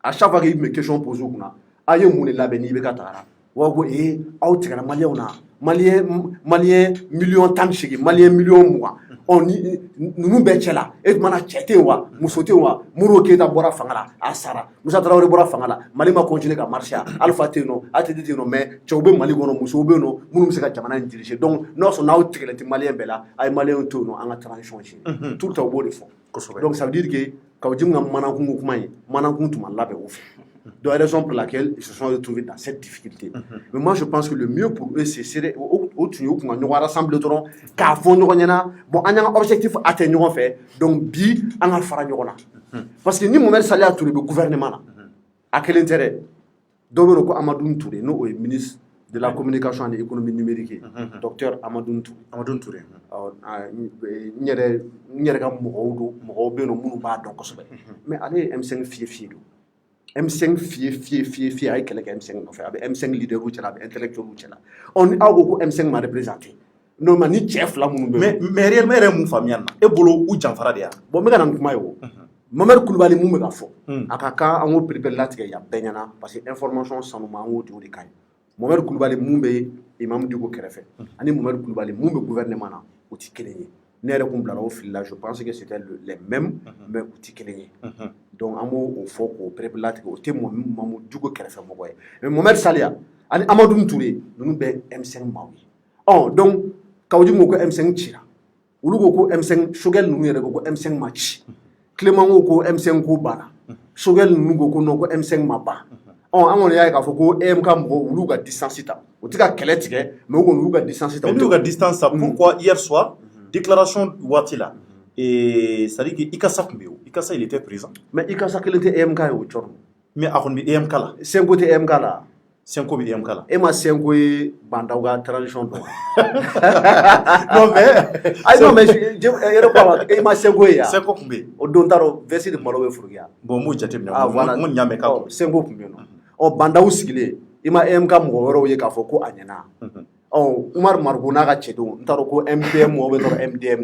à chaque fois que i tun bɛ question poser u kunna a ye mun de labɛn ni IBK tagara wa ko aw tigɛra maliyɛnw na maliyɛn miliyɔn 18 maliyɛn miliyɔn 20 ni ninnu bɛɛ cɛ la e tun mana cɛ tɛ yen wa muso tɛ yen wa Modibo Keyita bɔra fanga la a sara Musa Tarawele bɔra fanga la Mali ma continuer ka marcher Alpha tɛ yen nɔ ATT tɛ yen nɔ mais cɛw bɛ Mali kɔnɔ musow bɛ yen nɔ minnu bɛ se ka jamana in diriger donc n'a sɔrɔ n'aw tigɛlen tɛ maliyɛn bɛɛ la a ye maliyɛnw to yen nɔ an ka transition ɲini tout le temps u b'o de fɔ donc ça veut dire que Kawojim ka manakun kuma ye manakun tun ma labɛn u fɛ Donc, la raison pour laquelle ils se sont retrouvés dans cette difficulté. Mais moi, je pense que le mieux pour eux, c'est de rassembler tout le monde, car bon, on a un objectif atteint fait, donc bi, on a fait parce que ni Mohamed Salia Touré, le gouvernement, à quel intérêt? Donc, Amadou Touré, nous, le ministre de la communication et de l'économie numérique, docteur Amadou Touré. Amadou Touré. Mais allez, M5 fier. M5 fier avec quelqu'un M5 non fait avec M5 leader ou avec intellectuel ou on a beaucoup M5 m'a représenté non mais ni chef là mais réellement mon famille na e bolo ou janfara de ya bon me kana kuma yo Mamadou Koulibaly mu me ka fo akaka an go prepare latige ya benyana parce que information sanuma an go di o de kay Mamadou Koulibaly mu be imam Diko Kerefe ani Mamadou Koulibaly mu be gouvernement na o ti kelenye ne yɛrɛ kun bilara o fili la je pense que c'était les mêmes mais u ti kelen ye donc an b'o fɔ k'o perepere o tɛ Mamadou Diko kɛrɛfɛ mɔgɔ ye mais Mohamed Salia ani Amadou Touré ninnu bɛ M5 maaw ye donc Kawudi ko M5 cira olu ko M5 Choguel ninnu yɛrɛ ko M5 ma ci Clément ko M5 ko banna Choguel ninnu ko non ko M5 ma ban an kɔni y'a ye k'a fɔ ko EMK mɔgɔw olu ka distance ta o tɛ ka kɛlɛ tigɛ mais u kɔni olu ka distance ta mais n'u ka distance ta pourquoi hier soir déclaration waati la c'est-à-dire que Ikasa tun bɛ yen Ikasa il était présent mais Ikasa kelen tɛ EMK ye o cɔrɔ mais a kɔni bɛ EMK la Senko tɛ EMK la Senko bɛ EMK la e ma Senko ye bandaw ka transition dɔn non mais ayi non mais yɛrɛ ko e ma Senko ye ya Senko tun bɛ yen o don t'a dɔn vɛsi de malo bɛ furukiya bon m'o jateminɛ voilà mun ɲa mɛn k'a Senko tun bɛ yen nɔ bandaw sigilen i ma EMK mɔgɔ wɛrɛw ye k'a fɔ ko a ɲɛna Umar Margo n'a ka cɛdenw n t'a dɔn ko MPM mɔgɔw bɛ tɔrɔ MDM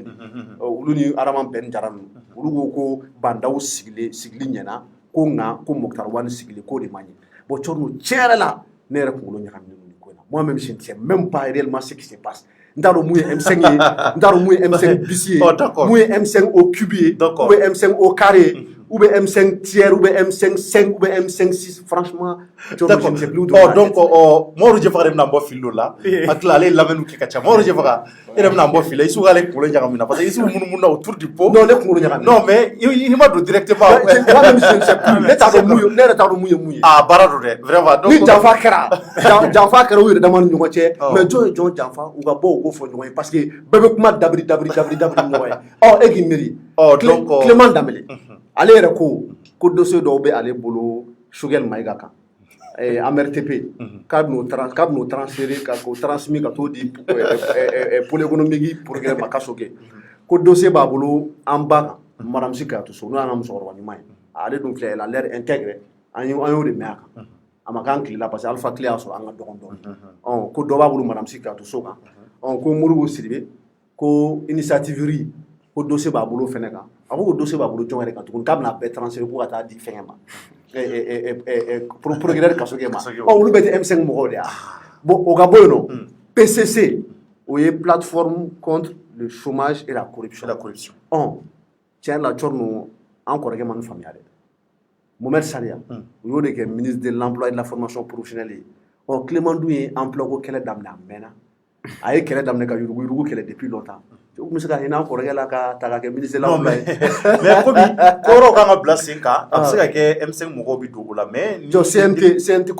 olu ni Araman Ben Jara ninnu olu ko bandaw sigili ɲɛna ko nka ko Mokhtar Wane sigili k'o de man ɲi bon cɔrɔ tiɲɛ yɛrɛ la ne yɛrɛ kunkolo ɲagaminen don nin ko in na moi-même je ne sais même pas réellement ce qui se passe n t'a dɔn mun ye M5 ye n t'a dɔn mun ye M5 bis ye mun ye M5 au cube ye ou bien M5 au carré ou bien M5 tiers ou bien M5 5 ou bien M5 6 franchement je ne sais plus où donc Moro Jefara bɛna bɔ fili dɔ la hakili ale lamɛnniw kɛ ka ca Moro Jefara e yɛrɛ bɛna bɔ fili la i sugu ale kunkolo ɲagamina na parce que i sugu munumunu na autour du pot non ne kunkolo ɲagamina non mais i ma don directement moi-même je ne sais plus ne t'a dɔn mun ye ne yɛrɛ t'a dɔn mun ye mun ye baara don dɛ vraiment ni janfa kɛra u yɛrɛ dama ni ɲɔgɔn cɛ mais jɔn ye jɔn janfa u ka bɔ u k'o fɔ ɲɔgɔn ye parce que bɛɛ bɛ kuma dabiri ɲɔgɔn ye e k'i miiri Clément Danbele ale yɛrɛ ko dossier dɔw bɛ ale bolo Choguel Maïga kan MRTP k'a bɛn'o transférer k'o transmis ka t'o di pôle économique progrès ma kaso kɛ ko dossier b'a bolo an ba kan Madame Sikayatou Sow n'o y'an ka musokɔrɔba ɲuman ye ale dun filɛ elle a l'air intègre an y'o de mɛn a kan a ma k'an tile la parce que Alpha Clé y'a sɔrɔ an ka dɔgɔn dɔɔnin ko dɔ b'a bolo Madame Sikayatou Sow kan ko Modibo Sidibé ko initiative ri ko dossier b'a bolo fɛnɛ kan a ko dossier b'a bolo jɔn yɛrɛ kan tuguni k'a bɛna bɛɛ transférer ko ka taa di fɛngɛ ma procureur kaso kɛ ma olu bɛɛ tɛ M5 mɔgɔw de ya bon o ka bɔ yen nɔ PCC o ye plateforme contre le chômage et la corruption tiɲɛ la cɔri ninnu an kɔrɔkɛ ma nin faamuya dɛ Mohamed Salia o y'o de kɛ ministre de l'emploi et de la formation professionnelle ye Clément dun ye emploi ko kɛlɛ daminɛ a mɛnna a ye kɛlɛ daminɛ ka yurugu kɛlɛ depuis longtemps o tun bɛ se ka hinɛ an kɔrɔkɛ la ka ta ka kɛ ministre de l'emploi mais komi kɔrɔw kan ka bila sen kan a bɛ se ka kɛ M5 mɔgɔw bɛ don o la mais CNT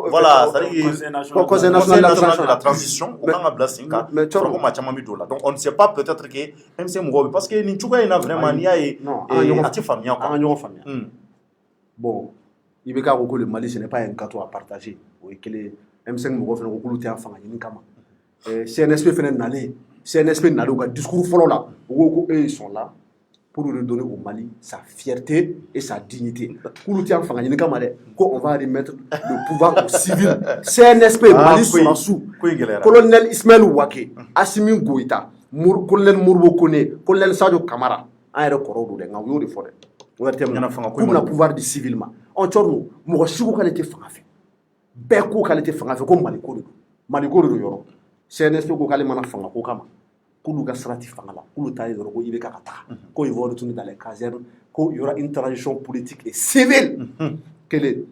voilà c'est-à-dire conseil national de la transition o kan ka bila sen kan sɔrɔ ko maa caman bɛ don o la donc on ne sait pas peut-être que M5 mɔgɔw bɛ parce que nin cogoya in na vraiment n'i y'a ye a tɛ faamuya quoi an ka ɲɔgɔn faamuya bon i bɛ k'a ko le Mali ce n'est pas un gâteau à partager o ye kelen M5 mɔgɔw fana ko k'olu tɛ an fanga ɲini kama CNSP fana nalen CNSP nalen u ka discours fɔlɔ la u ko ko eux ils sont là pour redonner au Mali sa fierté et sa dignité k'olu tɛ an fanga ɲini kama dɛ ko on va remettre le pouvoir aux civils CNSP Mali sɔrɔsiw colonel Ismaël Ouaké Assimi Goïta colonel Modibo Kone colonel Sadio Camara an yɛrɛ kɔrɔw don dɛ nka u y'o de fɔ dɛ k'u bɛna pouvoir di civil ma cɔri mɔgɔ si ko k'ale tɛ fanga fɛ bɛɛ ko k'ale tɛ fanga fɛ ko Mali ko de don Mali ko de don yɔrɔ CNSP ko k'ale mana fanga ko kama k'olu ka sira tɛ fanga la k'olu t'a ye yɔrɔ ko IBK ka taga ko ils vont retourner dans les casernes ko il y aura une transition politique et civile kelen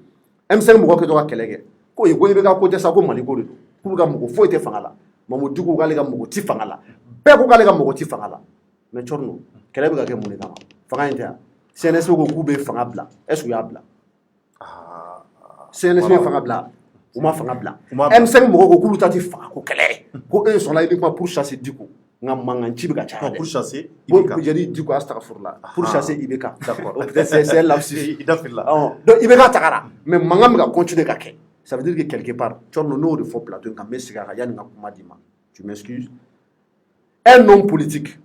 M5 mɔgɔ kɛ to ka kɛlɛ kɛ ko IBK ko tɛ sa ko Mali ko de don k'olu ka mɔgɔ foyi tɛ fanga la Mamadou Diko ko k'ale ka mɔgɔ tɛ fanga la bɛɛ ko k'ale ka mɔgɔ tɛ fanga la mais cɔri kɛlɛ bɛ ka kɛ mun de kama fanga in tɛ yan CNSP ko k'u bɛ fanga bila est-ce que u y'a bila CNSP fanga bila u ma fanga bila M5 mɔgɔw ko k'olu ta tɛ fanga ko kɛlɛ ko e sɔnna uniquement pour chasser Diko nka mankan ci bɛ ka caya dɛ pour chasser IBK jadi Diko astagfirullah pour chasser IBK d'accord peut-être c'est lapsus i dafila donc IBK tagara mais mankan bɛ ka continuer ka kɛ ça veut dire que quelque part Thierno n'o de fɔ plateau in kan n bɛ segin a kan yanni n ka kuma d'i ma tu m'excuses un homme politique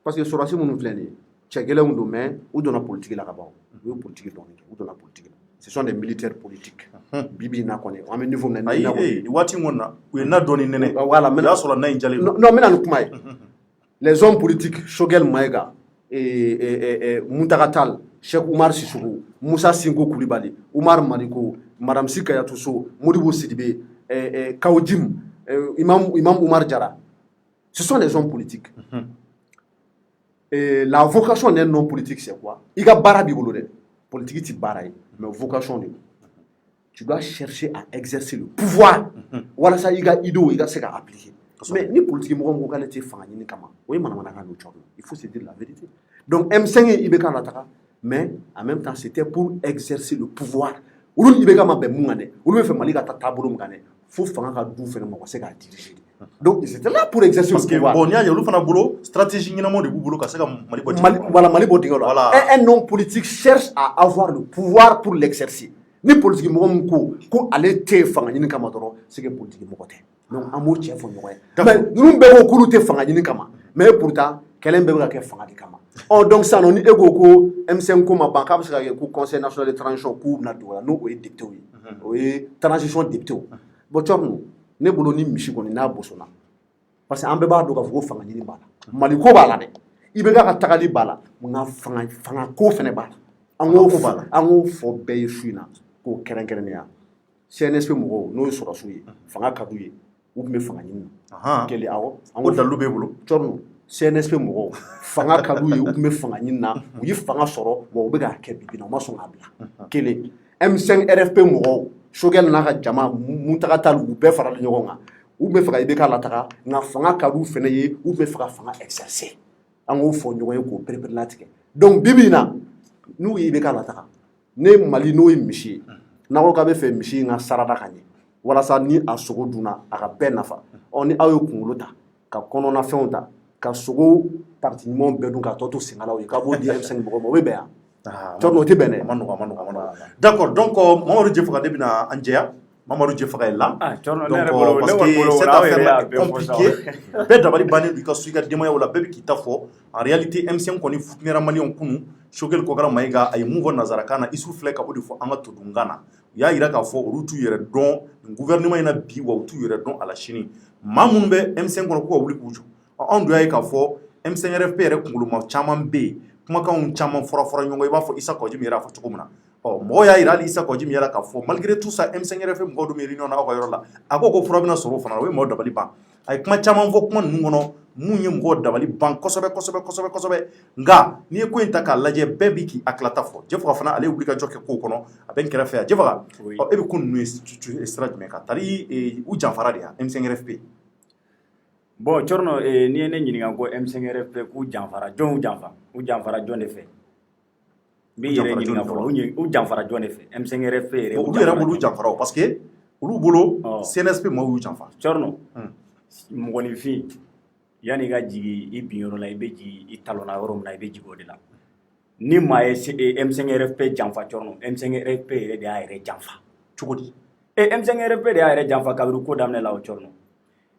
parce que sɔrɔdasi minnu filɛ nin ye cɛ gɛlɛnw don mais u donna politique la ka ban u ye politique dɔɔni kɛ u donna politique la ce sont des militaires politiques bibi na kɔni an bɛ niveau min na ayi waati min na u ye na dɔɔni nɛnɛ voilà o y'a sɔrɔ na in jalen non n bɛna nin kuma ye les hommes politiques Choguel Maïga Muntaka Tall Cheikh Oumar Sissoko Moussa Sinko Koulibaly Oumar Maliko Madame Sikayatou Sow Modibo Sidibé Kaoudim Imam Oumar Diarra ce sont des hommes politiques la vocation d'un homme politique c'est quoi il ka baara b'i bolo dɛ politique ti baara ye mais vocation de tu dois chercher à exercer le pouvoir walasa i ka idéo i ka se ka appliquer mais ni politique mɔgɔ mɔgɔ k'ale tɛ fanga ɲini kama o ye manamanakan de cɔrɔ il faut se dire la vérité donc M5 ye IBK lataga mais en même temps c'était pour exercer le pouvoir olu ni IBK ma bɛn mun kan dɛ olu bɛ fɛ Mali ka taa taabolo min kan dɛ fo fanga ka du fɛnɛ ma ka se k'a diriger donc ils étaient là pour exercer le pouvoir bon n'i y'a ye olu fana bolo stratégie ɲɛnamaw de b'u bolo ka se ka Mali bɔ voilà Mali bɔ dingɛ la un homme politique cherche à avoir le pouvoir pour l'exercer ni politique mɔgɔ min ko ale tɛ fanga ɲini kama dɔrɔn c'est que politique mɔgɔ tɛ donc an b'o cɛ fɔ ɲɔgɔn ye mais ninnu bɛɛ ko k'olu tɛ fanga ɲini kama mais pourtant kɛlɛ bɛɛ bɛ ka kɛ fanga de kama donc sisan nɔ ni e ko M5 ko ma ban k'a bɛ se ka kɛ ko conseil national de transition k'u bɛna don o la n'o ye député ye o ye transition député bon Thierno ne bolo ni misi kɔni n'a bosonna parce que an bɛɛ b'a dɔn k'a fɔ ko fanga ɲini b'a la Mali ko b'a la dɛ i bɛ ka tagali b'a la nka fanga ko fɛnɛ b'a la an k'o fɔ bɛɛ ye su in na k'o kɛrɛnkɛrɛnnenya CNSP mɔgɔw n'o ye sɔrɔsiw ye fanga ka d'u ye u tun bɛ fanga ɲini na kelen awɔ an ko dalilu b'e bolo Thierno CNSP mɔgɔw fanga ka d'u ye u tun bɛ fanga ɲini na u ye fanga sɔrɔ wa u bɛ k'a kɛ bibi in na u ma sɔn k'a bila kelen M5 RFP mɔgɔw Choguel n'a ka jama Muntaka Tall u bɛɛ farala ɲɔgɔn kan u bɛ fɛ ka IBK lataga nka fanga ka d'u fɛnɛ ye u bɛ fɛ ka fanga exercer an k'o fɔ ɲɔgɔn ye k'o perepere latigɛ donc bibi in na n'u ye IBK lataga ne Mali n'o ye misi ye n'a ko k'a bɛ fɛ misi in ka sarada ka ɲɛ walasa ni a sogo dunna a ka bɛɛ nafa ni aw ye kunkolo ta ka kɔnɔnafɛnw ta ka sogo parti ɲumanw bɛɛ dun ka tɔ to sengalaw ye k'a b'o di M5 mɔgɔw ma o bɛ bɛn yan Thierno o tɛ bɛn dɛ. a ma nɔgɔn d'accord donc Mamadu Djefaga de bɛna an jɛya Mamadu Djefaga est là donc parce que cette affaire est compliquée bɛɛ dabali bannen don i ka so i ka denbayaw la bɛɛ bɛ k'i ta fɔ en réalité M5 kɔni futinɛra maliyɛnw kunun Choguel Kokara Maïga a ye mun fɔ nanzarakan na Isuf filɛ ka o de fɔ an ka todunkan na u y'a jira k'a fɔ olu t'u yɛrɛ dɔn nin gouvernement in na bi wa u t'u yɛrɛ dɔn a la sini maa minnu bɛ M5 kɔnɔ k'u ka wuli k'u jɔ anw dun y'a ye k'a fɔ M5 RFP yɛrɛ kunkoloma caman bɛ yen kumakanw caman fɔra ɲɔgɔn i b'a fɔ Isa Kɔjimi yɛrɛ a fɔ cogo min na mɔgɔw y'a jira hali Isa Kɔjimi yɛrɛ k'a fɔ malgré tout ça M5 RFP mɔgɔw dun bɛ réunion na aw ka yɔrɔ la a ko ko fura bɛna sɔrɔ o fana o ye mɔgɔw dabali ban a ye kuma caman fɔ kuma ninnu kɔnɔ mun ye mɔgɔw dabali ban kosɛbɛ nka n'i ye ko in ta k'a lajɛ bɛɛ b'i k'i hakilata fɔ Djefaga fana ale ye wuli ka jɔ kɛ kow kɔnɔ a bɛ n kɛrɛfɛ yan Djefaga e bɛ ko ninnu ye sira jumɛn kan tari u janfara de yan M5 RFP bon Thierno n'i ye ne ɲininka ko M5 RFP k'u janfara jɔn u janfara jɔn de fɛ n b'i yɛrɛ ɲininka fɔlɔ u janfara jɔn de fɛ M5 RFP yɛrɛ olu yɛrɛ bolo janfara parce que olu bolo CNSP mɔgɔw y'u janfa Thierno mɔgɔninfin yanni i ka jigin i binyɔrɔ la i bɛ jigin i talonna yɔrɔ min na i bɛ jigin o de la ni maa ye M5 RFP janfa Thierno M5 RFP yɛrɛ de y'a yɛrɛ janfa cogo di M5 RFP de y'a yɛrɛ janfa kabiri ko daminɛ la o Thierno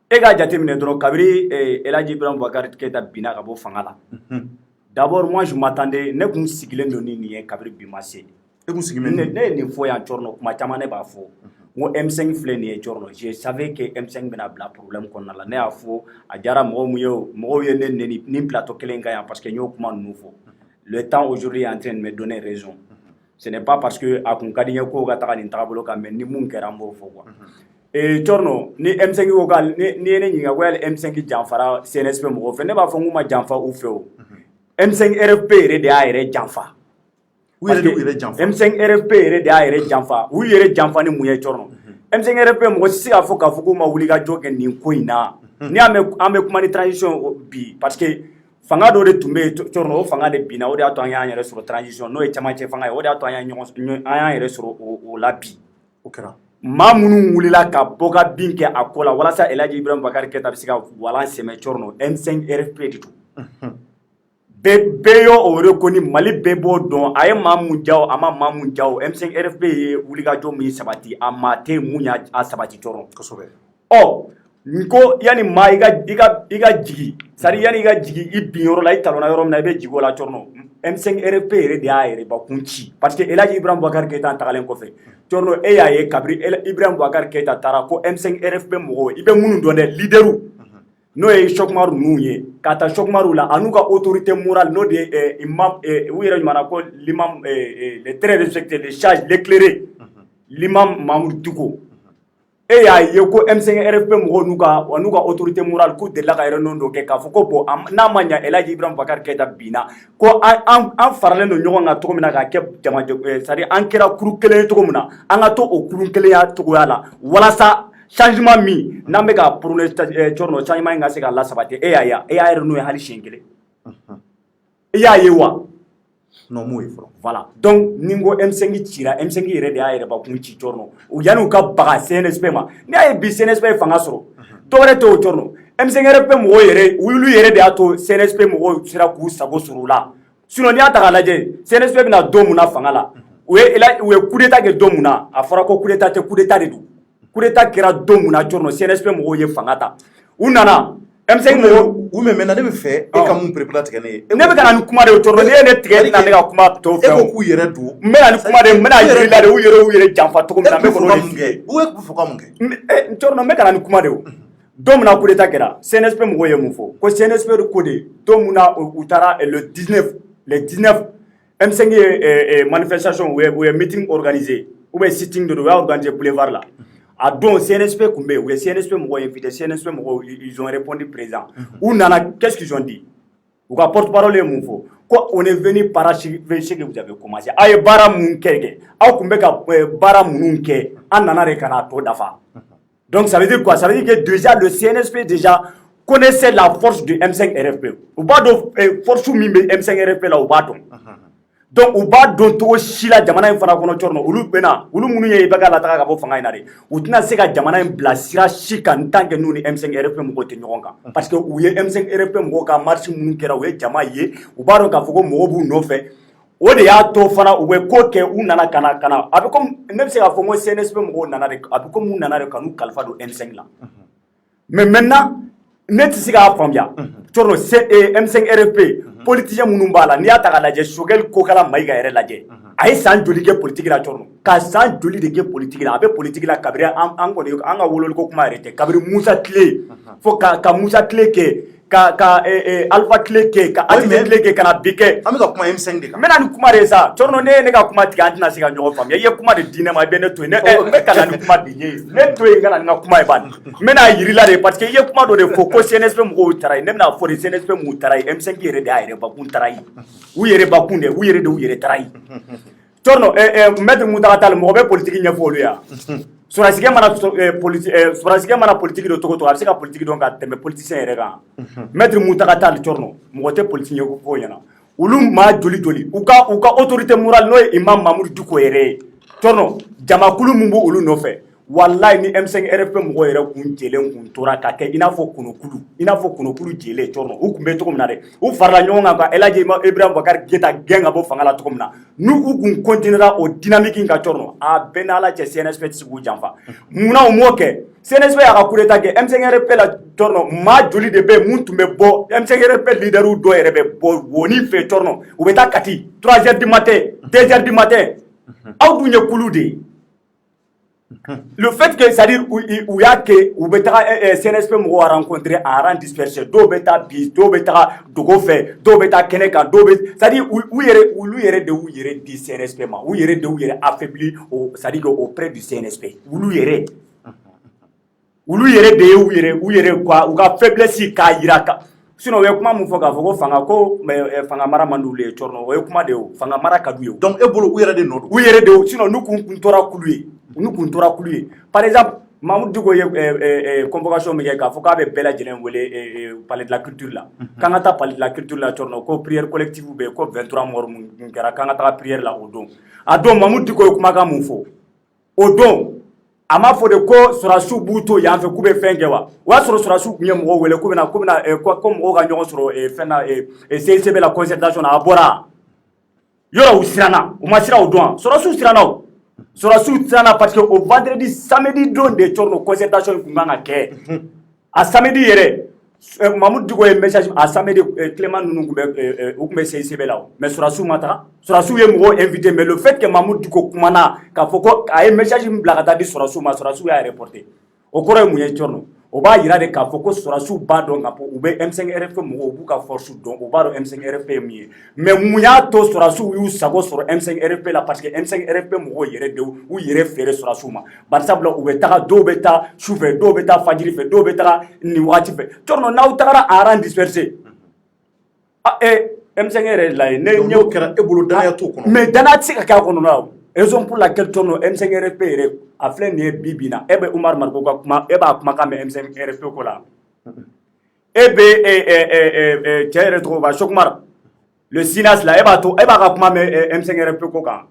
e k'a jateminɛ dɔrɔn kabiri El Hadji Ibrahima Boubacar Keïta binna ka bɔ fanga la d'abord moi je m'attendais ne kun sigilen don ni nin ye kabiri bi ma se e kun sigilen ne ye nin fɔ yan Thierno kuma caman ne b'a fɔ n ko M5 filɛ nin ye Thierno je savais que M5 bɛna bila problème kɔnɔna la ne y'a fɔ a diyara mɔgɔw mun ye o mɔgɔw ye ne neni nin plateau kelen kan yan parce que n y'o kuma ninnu fɔ le temps aujourd'hui est en train de me donner raison ce n'est pas parce que a kun ka di n ye k'o ka taga nin tagabolo kan mais ni mun kɛra an b'o fɔ quoi Thierno ni M5 ko ka ni ye ne ɲininka ko yali M5 janfara CNSP mɔgɔw fɛ ne b'a fɔ n k'u ma janfa u fɛ o M5 RFP yɛrɛ de y'a yɛrɛ janfa u yɛrɛ de y'u yɛrɛ janfa M5 RFP yɛrɛ de y'a yɛrɛ janfa u yɛrɛ janfa ni mun ye Thierno M5 RFP mɔgɔ si se k'a fɔ k'u ma wuli ka jɔ kɛ nin ko in na ni an bɛ kuma ni transition bi parce que fanga dɔ de tun bɛ yen Thierno o fanga de binna o de y'a to an y'an yɛrɛ sɔrɔ transition n'o ye camancɛ fanga ye o de y'a to an y'an yɛrɛ sɔrɔ o la bi maa minnu wulila ka bɔ ka bin kɛ a ko la walasa Elhaji Ibrahim Boubacar Keita bɛ se ka walan sɛmɛ Corno M5 RFP de don bɛɛ y'o reconni Mali bɛɛ b'o dɔn a ye maa mun ja o a ma maa mun ja o M5 RFP ye wulikajɔ min sabati a maa tɛ mun y'a sabati Corno nko yani maa i ka jigi c'est-à-dire yani i ka jigi i bin yɔrɔ la i talonna yɔrɔ min na i bɛ jigi o la Corno M5 RFP yɛrɛ de y'a yɛrɛbakun ci parce que Elhaji Ibrahim Boubacar Keita tagalen kɔfɛ Corno e y'a ye kabiri Ibrahim Boubacar Keita taara ko M5 RFP mɔgɔw i bɛ minnu dɔn dɛ leaderu n'o ye Choc Umaru ninnu ye ka taa Choc Umaru la a n'u ka autorité morale n'o de ye imam u yɛrɛ ɲumana ko l'imam les très respectés les sages l'éclairé l'imam Mamoudou Dicko e y'a ye ko M5 RFP mɔgɔw n'u ka autorité morale k'u delila ka réunion dɔ kɛ k'a fɔ ko bon n'a ma ɲa Elhaji Ibrahim Boubacar Keita binna ko an faralen don ɲɔgɔn kan cogo min na k'a kɛ c'est-à-dire an kɛra kuru kelen ye cogo min na an ka to o kuru kelenya cogoya la walasa changement min n'an bɛ ka prôner Corno changement in ka se ka lasabati e y'a ye e y'a yɛrɛ n'o ye hali siɲɛ kelen e y'a ye wa non m'o ye fɔlɔ voilà donc ni n ko M5 cira M5 yɛrɛ de y'a yɛrɛbakun ci Corno yanni u ka baga CNSP ma n'i y'a ye bi CNSP ye fanga sɔrɔ dɔwɛrɛ tɛ o Corno M5 RFP mɔgɔw yɛrɛ olu yɛrɛ de y'a to CNSP mɔgɔw sera k'u sago sɔrɔ o la sinon n'i y'a ta k'a lajɛ CNSP bɛna don mun na fanga la u ye coup d'état kɛ don mun na a fɔra ko coup d'état tɛ coup d'état de don coup d'état kɛra don mun na Corno CNSP mɔgɔw ye fanga ta u nana M5 mɔgɔw maintenant ne bɛ fɛ e ka mun prépara tigɛ ne ye ne bɛ ka na ni kuma de ye Corno ne ye ne tigɛ na ne ka kuma tɔw fɛ e ko k'u yɛrɛ don n bɛ na ni kuma de ye n bɛna yiri la de u yɛrɛ janfa cogo min na n bɛ k'o de f'i ye u ye fɔ ka mun kɛ Corno n bɛ ka na ni kuma de ye don min na coup d'état kɛra CNSP mɔgɔw ye mun fɔ ko CNSP ko de don min na u taara le 19 M5 ye manifestation u ye meeting organisé ou bien sitting de u y'a organisé boulevard la a don CNSP tun bɛ yen u ye CNSP mɔgɔw invité CNSP mɔgɔw ils ont répondu présent u nana qu'est-ce qu'ils ont dit u ka porte-parole ye mun fɔ ko on est venu parachever ce que vous avez commencé a ye baara mun kɛ aw tun bɛ ka baara minnu kɛ an nana de ka n'a tɔ dafa donc ça veut dire quoi ça veut dire que déjà le CNSP déjà connaissait la force du M5 RFP u b'a dɔn force min bɛ M5 RFP la u b'a dɔn donc u b'a dɔn cogo si la jamana in fana kɔnɔ Corno olu minnu ye i bɛ ka lataga ka bɔ fanga in na de u tɛna se ka jamana in bila sira si kan tant que n'u ni M5 RFP mɔgɔw tɛ ɲɔgɔn kan parce que u ye M5 RFP mɔgɔw ka marche minnu kɛra u ye jama ye u b'a dɔn k'a fɔ ko mɔgɔw b'u nɔfɛ o de y'a to fana u bɛ ko kɛ u nana ka na a bɛ comme ne bɛ se k'a fɔ ko CNSP mɔgɔw nana de a bɛ comme u nana de ka n'u kalifa don M5 la mais maintenant ne tɛ se k'a faamuya Corno M5 RFP politicien minnu b'a la n'i y'a ta k'a lajɛ Choguel Kokala Mayiga yɛrɛ lajɛ a ye san joli kɛ politique la Corno ka san joli de kɛ politique la a bɛ politique la kabiri an ka wololiko kuma yɛrɛ tɛ kabiri Musa Tile fo ka Musa Tile kɛ ka Alpha Tile kɛ ka Alizé Tile kɛ ka na bi kɛ an bɛ ka kuma M5 de kan n bɛna ni kuma de ye sa Corno ne ye ne ka kuma tigɛ an tɛna se ka ɲɔgɔn faamuya i ye kuma de di ne ma i bɛ ne to yen n bɛ ka na ni kuma de ye ne to yen ka na ni ka kuma ye bani n bɛna yiri la de parce que i ye kuma dɔ de fɔ ko CNSP mɔgɔw taara yen ne bɛna fɔ de CNSP mɔgɔw taara yen M5 yɛrɛ de y'a yɛrɛbakun taara yen u yɛrɛbakun de u yɛrɛ de u yɛrɛ taara yen Corno maître Muntaka Tall mɔgɔ bɛ politique ɲɛfɔ olu ye sɔrɔdasigɛ mana politique dɔ cogo o cogo a bɛ se ka politique dɔn ka tɛmɛ politicien yɛrɛ kan maître Muntaka Tall Corno mɔgɔ tɛ politique ɲɛfɔ ɲɛna olu maa joli u ka autorité morale n'o ye imam Mamoudou Dicko yɛrɛ ye Corno jamakulu min b'olu nɔfɛ wallahi ni M5 RFP mɔgɔw yɛrɛ kun jɛlen kun tora ka kɛ i n'a fɔ kɔnɔkulu jɛlen Corno u kun bɛ cogo min na dɛ u farala ɲɔgɔn kan ka Elhaji Ibrahim Boubacar Keita gɛn ka bɔ fanga la cogo min na n'u kun continuera o dynamique in kan Corno a bɛɛ n'Ala cɛ CNSP tɛ se k'u janfa munna u m'o kɛ CNSP y'a ka coup d'état kɛ M5 RFP la Corno maa joli de bɛ mun tun bɛ bɔ M5 RFP leaderu dɔ yɛrɛ bɛ bɔ Woni fɛ Corno u bɛ taa Kati 3h du matin 2h du matin aw dun ye kulu de ye le fait que c'est-à-dire u y'a kɛ u bɛ taga CNSP mɔgɔw rencontrer en rang dispersé dɔw bɛ taa bi dɔw bɛ taga dogo fɛ dɔw bɛ taa kɛnɛ kan dɔw bɛ c'est-à-dire olu yɛrɛ de y'u yɛrɛ di CNSP ma u yɛrɛ de y'u yɛrɛ affaibli c'est-à-dire auprès du CNSP olu yɛrɛ de ye u yɛrɛ quoi u ka faiblesse k'a jira ka sinon o ye kuma mun fɔ k'a fɔ ko fanga mara man d'olu ye Corno o ye kuma de ye fanga mara ka d'u ye donc e bolo u yɛrɛ de nɔ don u yɛrɛ de sinon n'u kun tora kulu ye par exemple Mamoudou Dicko ye convocation min kɛ k'a fɔ k'a bɛ bɛɛ lajɛlen wele palais de la culture la k'an ka taa palais de la culture la Corno ko prière collective bɛ yen ko 23 morts mun kɛra k'an ka taga prière la o don a don Mamoudou Dicko ye kumakan mun fɔ o don a m'a fɔ de ko sɔrɔsiw b'u to yan fɛ k'u bɛ fɛn kɛ wa o y'a sɔrɔ sɔrɔsiw tun ye mɔgɔw wele ko mɔgɔw ka ɲɔgɔn sɔrɔ fɛn na CNCB la concertation na a bɔra yɔrɔ u siranna u ma sira o dɔn sɔrɔsiw siranna o sɔrɔsiw siranna parce que o vendredi samedi don de Tchorno concertation tun kan ka kɛ a samedi yɛrɛ Mamoudou Dicko ye message a samedi Clément ninnu tun bɛ CNCB la mais sɔrɔsiw ma taga sɔrɔsiw ye mɔgɔw invité mais le fait que Mamoudou Dicko kumana k'a fɔ ko a ye message min bila ka taa di sɔrɔsiw ma sɔrɔsiw y'a reporté o kɔrɔ ye mun ye Tchorno o b'a yira de k'a fɔ ko sɔrɔsiw b'a dɔn k'a fɔ u bɛ M5RFP mɔgɔw u b'u ka force dɔn u b'a dɔn M5RFP ye mun ye mais mun y'a to sɔrɔsiw y'u sago sɔrɔ M5RFP la parce que M5RFP mɔgɔw yɛrɛ de u yɛrɛ feere sɔrɔsiw ma bari sabula u bɛ taga dɔw bɛ taa sufɛ dɔw bɛ taa fajiri fɛ dɔw bɛ taga nin waati fɛ Tchorno n'aw tagara a rang dispersé M5 yɛrɛ la ye ne ɲɛw kɛra e bolo danaya t'o kɔnɔ mais danaya tɛ se ka k'a kɔnɔ la raison pour laquelle Tchorno M5RFP yɛrɛ a filɛ nin ye bi bi na e bɛ Umar Mariko ka kuma e b'a kumakan mɛn M5RFP ko la e bɛ cɛ yɛrɛ tɔgɔ ba Chokumar le SYNAS la e b'a ka kuma mɛn M5RFP ko kan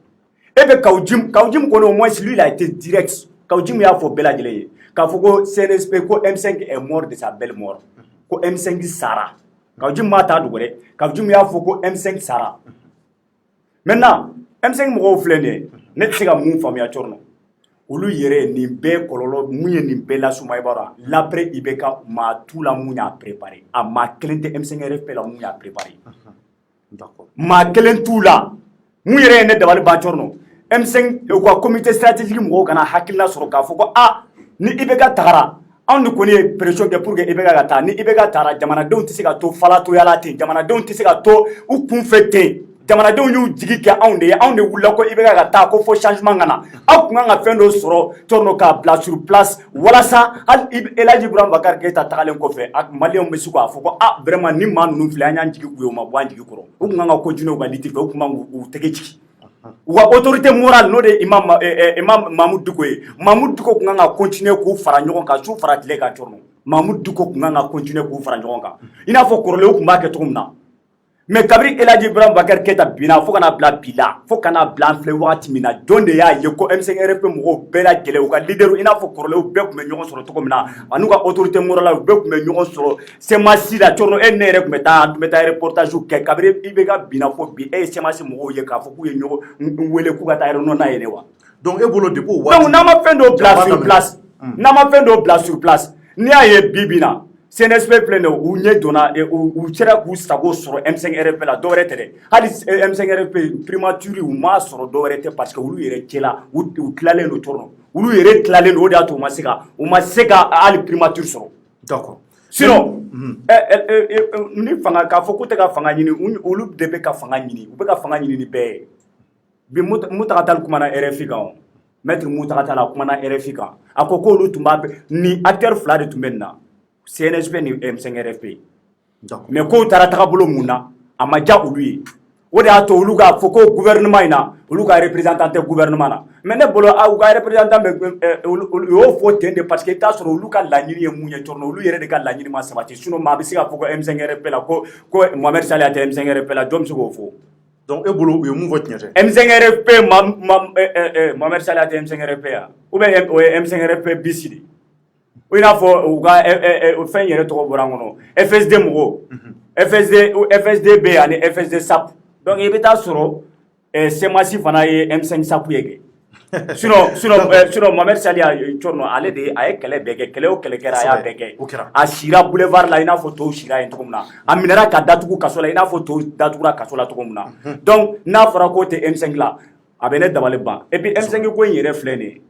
e bɛ Kawjim kɔni au moins lui il a été direct Kawjim y'a fɔ bɛɛ lajɛlen ye k'a fɔ ko CNSP ko M5 est mort de sa belle mort ko M5 sara Kawjim m'a ta dogo dɛ Kawjim y'a fɔ ko M5 sara maintenant M5 mɔgɔw filɛ nin ye ne tɛ se ka mun faamuya Tchorno olu yɛrɛ nin bɛɛ kɔlɔlɔ mun ye nin bɛɛ lasuma i b'a dɔn l'après IBK maa t'u la mun y'a préparé a maa kelen tɛ M5RFP la mun y'a préparé maa kelen t'u la mun yɛrɛ ye ne dabali ban Tchorno M5 u ka comité stratégique mɔgɔw kana hakilina sɔrɔ k'a fɔ ko ni IBK tagara anw de kɔni ye pression kɛ pour que IBK ka taa ni IBK taara jamanadenw tɛ se ka to falatoyala ten jamanadenw tɛ se ka to u kunfɛ ten jamanadenw y'u jigi kɛ anw de ye anw de wulila ko IBK ka taa ko fo changement ka na aw kun kan ka fɛn dɔ sɔrɔ Tchorno k'a bila sur place walasa hali El Hadji Ibrahima Boubacar Keïta tagalen kɔfɛ maliyɛnw bɛ se k'a fɔ ko vraiment ni maa ninnu filɛ an y'an jigi k'u ye u ma bɔ an jigi kɔrɔ u kun kan ka continuer u ka lutte fɛ u kun man k'u tɛgɛ jigi u ka autorité morale n'o de ye Imam Mamoudou Dicko ye Mamoudou Dicko kun kan ka continuer k'u fara ɲɔgɔn kan su fara tile kan Tchorno Mamoudou Dicko kun kan ka continuer k'u fara ɲɔgɔn kan i n'a fɔ kɔrɔlen u kun b'a kɛ cogo min na mais kabiri El Hadji Ibrahima Boubacar Keïta binna fo kana bila bi la fo kana bila an filɛ wagati min na jɔn de y'a ye ko M5RFP mɔgɔw bɛɛ lajɛlen u ka leader i n'a fɔ kɔrɔlenw bɛɛ tun bɛ ɲɔgɔn sɔrɔ cogo min na an'u ka autorité morale u bɛɛ tun bɛ ɲɔgɔn sɔrɔ CEMACI la Tchorno ne yɛrɛ tun bɛ taa reportage kɛ kabiri IBK binna fo bi e ye CEMACI mɔgɔw ye k'a fɔ k'u ye ɲɔgɔn wele k'u ka taa réunion n'a ye ne wa donc e bolo depuis waati donc n'an ma fɛn dɔ bila sur place n'i y'a ye bi bi na CNSP filɛ nin ye u ɲɛ donna u sera k'u sago sɔrɔ M5RFP la dɔwɛrɛ tɛ dɛ hali M5RFP primature u m'a sɔrɔ dɔwɛrɛ tɛ parce que olu yɛrɛ cɛla u tilalen don Tchorno olu yɛrɛ tilalen don o de y'a to u ma se ka hali primature sɔrɔ d'accord sinon ni fanga k'a fɔ k'u tɛ ka fanga ɲini olu de bɛ ka fanga ɲini u bɛ ka fanga ɲini ni bɛɛ ye bi Mutakatali Tall kumana RFI kan maître Mutakatali Tall kumana RFI kan a ko k'olu tun b'a ni acteur fila de tun bɛ nin na CNSP ni M5RFP mais k'o taara tagabolo mun na a ma diya olu ye o de y'a to olu k'a fɔ ko gouvernement in na olu ka représentant tɛ gouvernement na mais ne bolo u ka représentant u y'o fɔ ten de parce que i t'a sɔrɔ olu ka laɲini ye mun ye Tchorno olu yɛrɛ de ka laɲini ma sabati sinon maa bɛ se k'a fɔ ko M5RFP la ko Mohamed Saliha tɛ M5RFP la jɔn bɛ se k'o fɔ donc e bolo u ye mun fɔ tiɲɛ tɛ M5RFP Mohamed Saliha tɛ M5RFP ya ou bien o ye M5RFP bisi de i n'a fɔ u ka fɛn yɛrɛ tɔgɔ bɔra an kɔnɔ FSD mɔgɔw FSD B ani FSD SAP donc i bɛ taa sɔrɔ CEMACI fana ye M5 SAP ye kɛ sinon Mohamed Saliha Tchorno ale de a ye kɛlɛ bɛɛ kɛ kɛlɛ o kɛlɛ kɛra a y'a bɛɛ kɛ a sira boulevard la i n'a fɔ tɔw sira yen cogo min na a minɛra ka datugu kaso la i n'a fɔ tɔw datugura kaso la cogo min na donc n'a fɔra k'o tɛ M5 la a bɛ ne dabali ban et puis M5 ko in yɛrɛ filɛ nin ye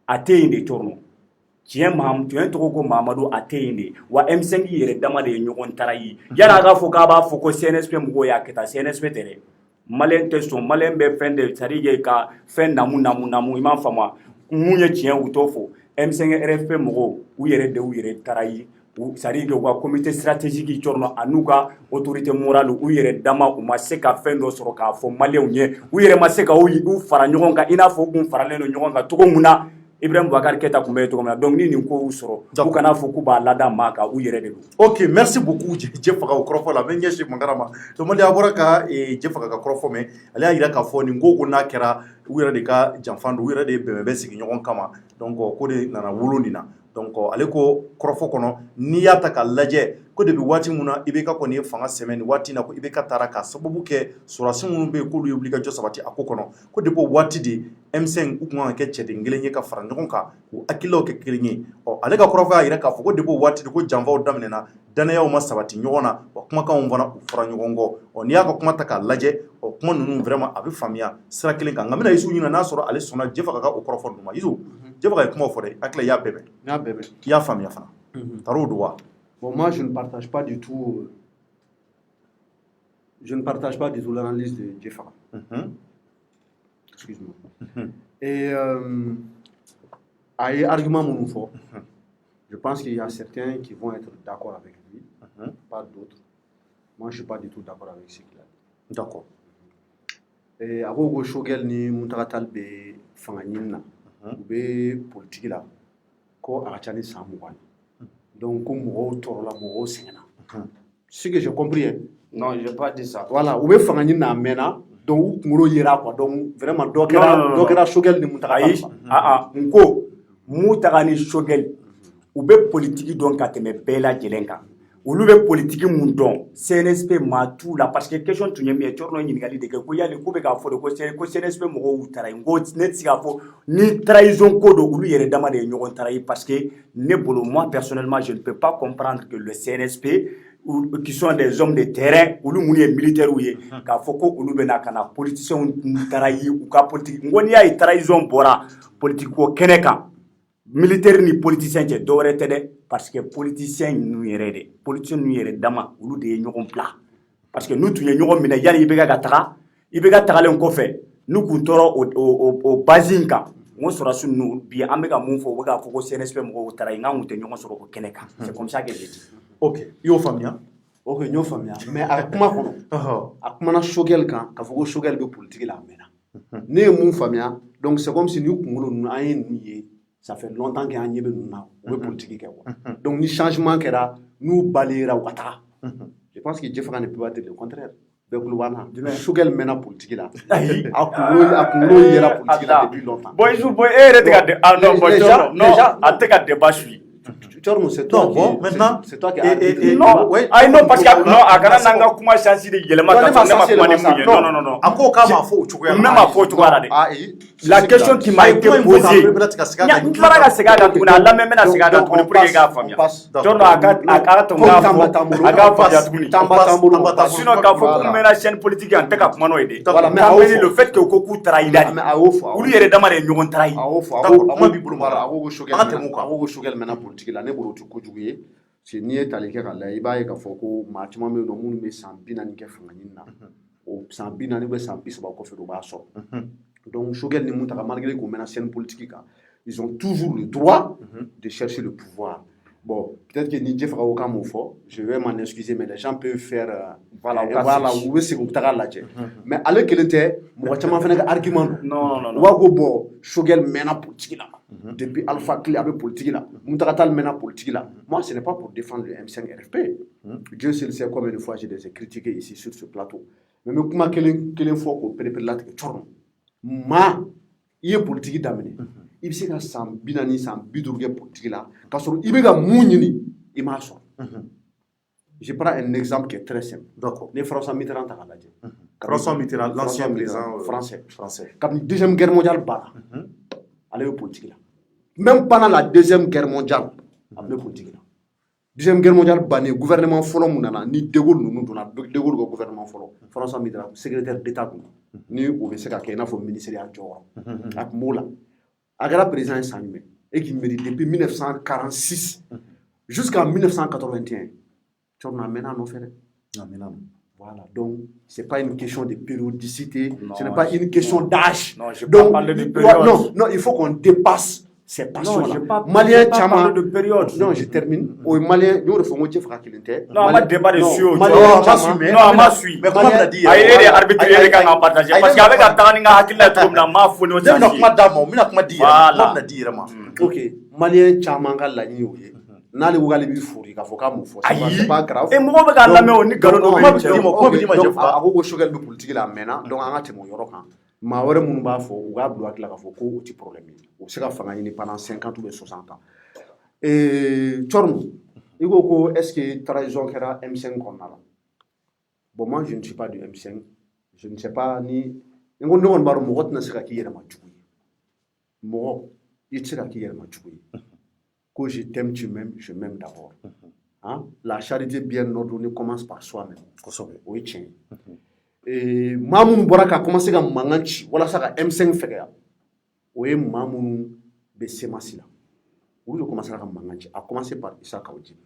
a tɛ yen de Tchorno tiɲɛ tɔgɔ ko Mahamadu a tɛ yen de wa M5 yɛrɛ dama de ye ɲɔgɔn tara ye yan'a ka fɔ k'a b'a fɔ ko CNSP mɔgɔw y'a kɛ tan CNSP tɛ dɛ maliyɛn tɛ sɔn maliyɛn bɛ fɛn de c'est à dire ka fɛn namu i m'a faamu mun ye tiɲɛ u t'o fɔ M5RFP mɔgɔw u yɛrɛ de y'u yɛrɛ tara ye c'est à dire u ka comité stratégique Tchorno a n'u ka autorité morale u yɛrɛ dama u ma se ka fɛn dɔ sɔrɔ k'a fɔ maliyɛnw ye u yɛrɛ ma se ka u fara ɲɔgɔn kan i n'a fɔ u kun faralen don ɲɔgɔn kan cogo mun na Ibrahima Boubacar Keïta tun bɛ cogo min na donc ni nin ko y'u sɔrɔ u kana fɔ k'u b'a lada maa kan u yɛrɛ de don. Ok, merci beaucoup Jɛfaga o kɔrɔfɔ la, n bɛ ɲɛsin Mankara ma. Tomadi a bɔra ka Jɛfaga ka kɔrɔfɔ mɛn ale y'a jira k'a fɔ nin ko n'a kɛra u yɛrɛ de ka janfan don u yɛrɛ de bɛnbɛn sigi ɲɔgɔn kama donc ko de nana wolo nin na donc ale ko kɔrɔfɔ kɔnɔ n'i y'a ta ka lajɛ ko depuis waati min na IBK kɔni ye fanga sɛmɛ nin waati in na ko IBK taara ka sababu kɛ sɔrɔdasi minnu bɛ yen k'olu ye wulikajɔ sabati a ko kɔnɔ ko depuis o waati de M5 u tun kan ka kɛ cɛden kelen ye ka fara ɲɔgɔn kan k'u hakililaw kɛ kelen ye ale ka kɔrɔfɔ y'a yira k'a fɔ ko depuis o waati de ko janfaw daminɛna danayaw ma sabati ɲɔgɔn na wa kumakanw fana u fɔra ɲɔgɔn kɔ n'i y'a ka kuma ta k'a lajɛ kuma ninnu vraiment a bɛ faamuya sira kelen kan nka n bɛna Isu ɲininka n'a sɔrɔ ale sɔnna Jɛfaka ka o kɔrɔfɔ ninnu ma Isu Jɛfaka ye kuma fɔ dɛ hakili y'a bɛɛ bɛn i y'a faamuya fana tar'o don wa? Bon, moi, je ne partage pas du tout l'analyse de Jɛfaka. Excuse-moi. Et à argument mon fort, je pense qu'il y a certains qui vont être d'accord avec lui, pas d'autres. Moi, je ne suis pas du tout d'accord avec ce qu'il a dit. D'accord. Et à Rogo Shogel ni Muntaratal be Fanganina, ou be politique là, ko Arachani Samouane. Donc, comme Torola Moro Sena. Ce que j'ai compris. Non, je n'ai pas dit ça. Voilà, ou be Fanganina Mena, donc Muro Yera, quoi. Donc, vraiment, Dokera Shogel ni Muntaratal. Nko, Moutarani Shogel, ou be politique donc à te me bella Jelenka. Olu be politique mun don CNSP ma tout là parce que question tu nyemi torno nyingali de ko yali ko be ka fo ko CNSP mo go taray ngo net siga fo ni trahison ko do olu yere dama de nyogon taray parce que ne bolo moi personnellement je ne peux pas comprendre que le CNSP qui sont des hommes de terrain olu mun ye militaire ou ye ka fo ko olu be na kana politicien taray ou ka politique ngoni ya trahison bora politique ko keneka militaire ni politicien je do rete de parce que politicien nous yere de politicien nous yere dama olu de ñogon pla parce que nous tu ñogon mina yali ibega taga len ko fe nous kun toro o bazinka on sera sur nous bi amega mun fo bega fo ko CNSP mo tara nga ngute ñogon soro ko keneka c'est comme ça que j'ai dit. OK yo famia OK ño famia mais a kuma kono a kuma na Shogel kan ka fo ko Shogel be politique la mena ne mun famia donc c'est comme si nous kungolo nous ayen ni ça fait longtemps qu'il y a un politique. Donc, ni changement qu'il y a, nous balayera au Qatar. Je pense que Jɛfaka ne peut pas dire le contraire. Shogel mena politique là. Akulo il y a la politique là depuis longtemps. Boy, non, à te garder débat suis. C'est toi qui maintenant c'est toi qui non parce que non agara nanga kuma chance de yelema non ako ka ma fo chuko ya ma fo chuko ara de la question qui m'a été posée ni clara ga sega da tuna la même na sega da tuna pour que ga famia torno aga to aga fa ya tuni sinon ka fo ko mena chaîne politique en teka kuma no ede mais le fait que ko ku traida ulu yere dama de nyogon trai ma bi bulu mara ago Shogel mena politique la ne bolo tu ko juguye c'est ni est allé ka la iba e ka fo ko ma tuma me no mun be sambina ni ke fanganin na o sambina ni be sampi so ba ko fe do ba so donc Shogel ni muta malgré qu'on mène scène politique ils ont toujours le droit de chercher le pouvoir. Bon, peut-être que ni Jɛfaka o kam fo, je vais m'en excuser mais les gens peuvent faire voilà ou c'est ko taga lajɛ mais ale kelen tɛ mɔgɔ caman fana ka argument non wa ko bon Shogel mena politique la depuis Alpha Clé avait politique là Muntaratal mena politique là moi ce n'est pas pour défendre le M5 RFP Dieu seul sait combien de fois j'ai des critiqué ici sur ce plateau mais me kuma kelen fo ko pere la tigɛ chorno ma i ye politique daminɛ i bɛ se ka san 40 san 50 kɛ politique la ka sɔrɔ i bɛ ka mun ɲini i m'a sɔrɔ. Je prends un exemple qui est très simple. D'accord. Les François Mitterrand t'a lajɛ. François Mitterrand, l'ancien président français. Comme la Deuxième Guerre mondiale bara, ale bɛ politique la. Même pendant la Deuxième Guerre mondiale, a bɛ politique la. Deuxième Guerre mondiale bannen gouvernement fɔlɔ mun nana ni De Gaulle ninnu donna De Gaulle ka gouvernement fɔlɔ François Mitterrand secrétaire d'État kun ni o bɛ se ka kɛ i n'a fɔ ministériel jɔyɔrɔ a kun b'o la. A kɛra président ye san jumɛn et qui mérite depuis 1946 jusqu'en 1981 Tchorno a mena nɔfɛ dɛ. Voilà, donc c'est pas une question de périodicité, ce n'est pas une question d'âge. Non, je donc, parle de période. Non, il faut qu'on dépasse ces passions-là. Malien parle de période. Non, je termine. Au Malien, nous refons Jɛfaka kelen tɛ. Non, on va débat dessus. Non, on m'a suivi. Mais comment on a dit? Aïe, arbitraire quand on partage. Parce qu'avec la tanga hakila tout na ma fo no. Je n'ai pas d'amo, mina kuma dire. Voilà. On dire ma. OK, Malien caman ka laɲini o ye. N'ale ko k'ale b'i fori k'a fɔ k'a m'o fɔ. C'est pas grave. Et mɔgɔ bɛ ka lamɛn o ni nkalon dɔ bɛ Jɛfaka. A ko Shogel bɛ politique la a mɛnna donc an ka tɛmɛ o yɔrɔ kan. maa wɛrɛ minnu b'a fɔ u k'a bila hakili la k'a fɔ ko o ti problème ye u bɛ se ka fanga ɲini pendant 50 ou 60 ans Thorno i ko est-ce que trahison kɛra M5 kɔnɔna la bon moi je ne suis pas du M5 je ne sais pas ni n ko ne kɔni b'a dɔn mɔgɔ tɛna se ka k'i yɛrɛ ma jugu ye mɔgɔ i tɛ se ka k'i yɛrɛ ma jugu ye ko je t'aime tu m'aimes je m'aime d'abord hein? La charité bien ordonnée commence par soi-même o ye tiɲɛ ye maa minnu bɔra ka commencer ka mankan ci walasa ka M5 fɛgɛya o ye maa minnu bɛ semasi la olu de commencera ka mankan ci a commencé par Issa Kawujim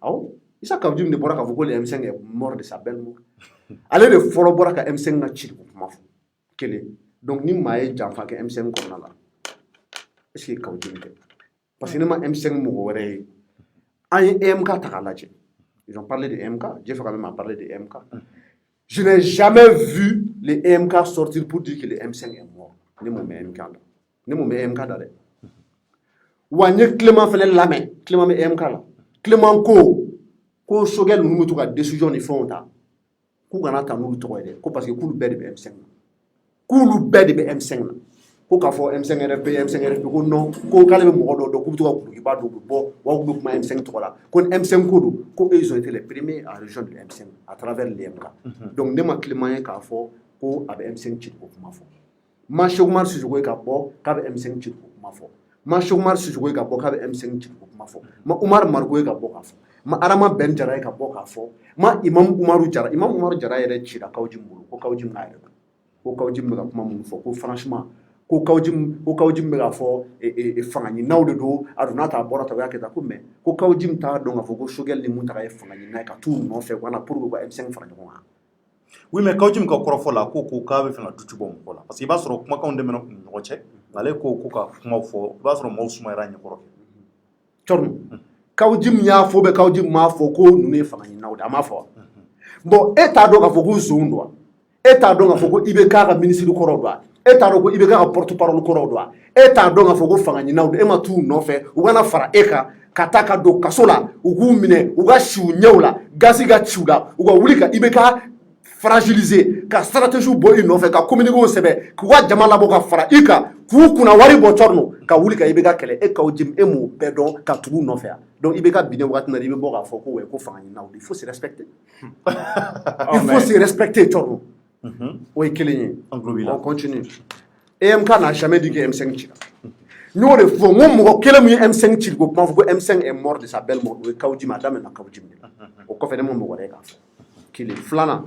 awɔ Issa Kawujim de bɔra k'a fɔ ko le M5 est mort de sa belle mort ale de fɔlɔ bɔra ka M5 ka ci o kuma fɔ kelen donc ni maa ye janfa kɛ M5 kɔnɔna la est-ce que Kawujim tɛ parce que ne ma M5 mɔgɔ wɛrɛ ye an ye EMK ta k'a lajɛ ils ont parlé de EMK Dieu fait quand même parler de EMK je n'ai jamais vu les EMK sortir pour dire que le M5 est mort ne m'o mɛn EMK la ne m'o mɛn EMK da dɛ wa n ye Clément fɛnɛ lamɛn Clément bɛ EMK la Clément ko Sogɛl ninnu bɛ to ka décision ni fɛnw ta k'u kana ta n'olu tɔgɔ ye dɛ ko parce que k'ulu bɛɛ de bɛ M5 na k'ulu bɛɛ de bɛ M5 na ko k'a fɔ M5 RFP ko non ko k'ale bɛ mɔgɔ dɔw dɔn k'u bɛ to ka gulokiba dɔw bɛ bɔ wa k'u bɛ kuma M5 tɔgɔ la ko ni M5 ko don ko eux ils ont été les premiers à rejoindre le M5 à travers l'EMK donc ne ma Clément ye k'a fɔ ko a bɛ M5 ci o kuma fɔ ma Cheikh Oumar Sissoko ye k'a bɔ k'a bɛ M5 ci o kuma fɔ ma Cheikh Oumar Sissoko ye k'a bɔ k'a bɛ M5 ci o kuma fɔ ma Umar Mariko ye k'a bɔ k'a fɔ ma Adama Ben Jara ye k'a bɔ k'a fɔ ma Imam Umaru Jara yɛrɛ cira Kawujim bolo ko Kawujim n'a yɛrɛ ko Kawujim bɛ ka kuma minnu fɔ ko franchement ko Kawujim bɛ k'a fɔ fanga ɲininaw de don a don n'a ta bɔra ta o y'a kɛ tan ko mais ko Kawujim t'a dɔn k'a fɔ ko Sogɛl ni Muntaka ye fanga ɲinina ye ka t'u nɔfɛ voilà pour que ka M5 fara ɲɔgɔn kan oui mais Kawujim ka kɔrɔfɔ la ko k'a bɛ fɛ ka duci bɔ mɔgɔ la parce que i b'a sɔrɔ kumakanw dɛmɛna u ni ɲɔgɔn cɛ ale ko ka kumaw fɔ i b'a sɔrɔ maaw sumayara a ɲɛkɔrɔ Thorno Kawujim y'a fɔ bɛ Kawujim m'a fɔ ko ninnu ye fanga ɲininaw de a m'a fɔ wa bon e t'a dɔn k'a fɔ ko zon don wa e t'a dɔn k'a fɔ ko IBK ka ministre kɔrɔw don wa e t'a dɔn ko IBK ka porte parole kɔrɔw don wa e t'a dɔn k'a fɔ ko fanga ɲininaw don e ma t'u nɔfɛ u kana fara e kan ka taa ka don kaso la u k'u minɛ u ka si u ɲɛw la gasi ka ci u la u ka wuli ka IBK fragiliser ka stratégie bɔ i nɔfɛ ka communiquer sɛbɛn k'u ka jama labɔ ka fara i kan k'u kunna wari bɔ Thorno ka wuli ka IBK kɛlɛ e Kawujim e m'o bɛɛ dɔn ka tugu u nɔfɛ yan donc IBK binnen wagati na i bɛ bɔ k'a fɔ ko ouais ko fanga ɲininaw don il faut se respecter il faut se respecter Thorno o ye kelen ye on continue EMK n'a jamais dit que M5 cira n y'o de fɔ n ko mɔgɔ kelen min ye M5 ci ko kuma fɔ ko M5 est mort de sa belle mort o ye Kawujim a daminɛna Kawujim de la o kɔfɛ ne ma mɔgɔ wɛrɛ ye k'a fɔ kelen filanan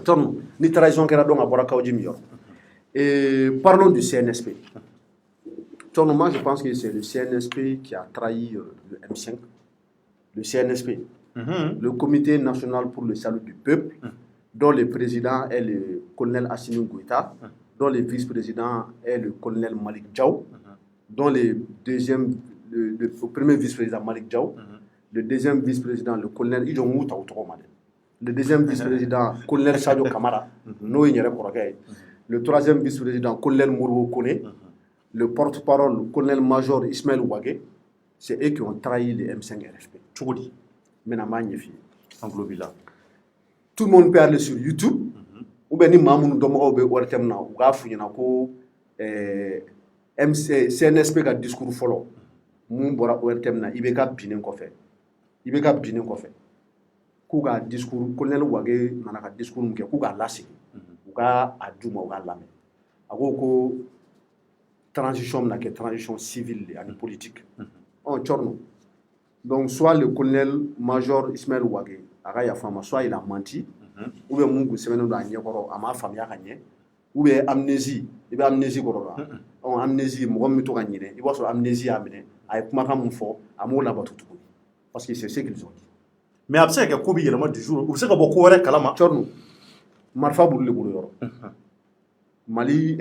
Thorno ni trahison kɛra donc a bɔra Kawujim yɔrɔ parlons du CNSP Thorno moi je pense que c'est le CNSP qui a trahi le M5 le CNSP le Comité national pour le salut du peuple dont le président est le colonel Assimi Goïta dont le vice-président est le colonel Malik Diaw dont le premier vice-président Malik Diaw le deuxième vice-président le colonel Idjon Mouta le deuxième vice-président colonel Sadio Kamara n'o ye yɛrɛ kɔrɔkɛ ye le troisième vice-président colonel Moribo Kone le porte-parole colonel-major Ismaël Ouagé c'est eux qui ont trahi le M5 RFP cogo di maintenant n b'a ɲɛf'i ye an tulo b'i la tout le monde peut aller sur YouTube ou bien ni maa minnu dɔnbagaw bɛ ORTM na u k'a f'u ɲɛna ko CNSP ka discours fɔlɔ mun bɔra ORTM na IBK binnen kɔfɛ k'u ka discours colonel Ouagé nana ka discours min kɛ k'u k'a lasegin u ka a d'u ma u k'a lamɛn a ko transition bɛna kɛ transition civile de ani politique Thorno donc soit le colonel-major Ismaël Ouagé a ka yafa ma soit il a menti ou bien mun kun sɛbɛnnen don a ɲɛkɔrɔ a m'a faamuya ka ɲɛ ou bien amnésie i bɛ amnésie kɔrɔ dɔn amnésie mɔgɔ min bɛ to ka ɲinɛ i b'a sɔrɔ amnésie y'a minɛ a ye kumakan mun fɔ a m'o labato tuguni parce que c'est ce qu'ils ont dit mais a bɛ se ka kɛ ko bɛ yɛlɛma du jour u bɛ se ka bɔ ko wɛrɛ kalama Thorno marifa b'olu de bolo yɔrɔ Mali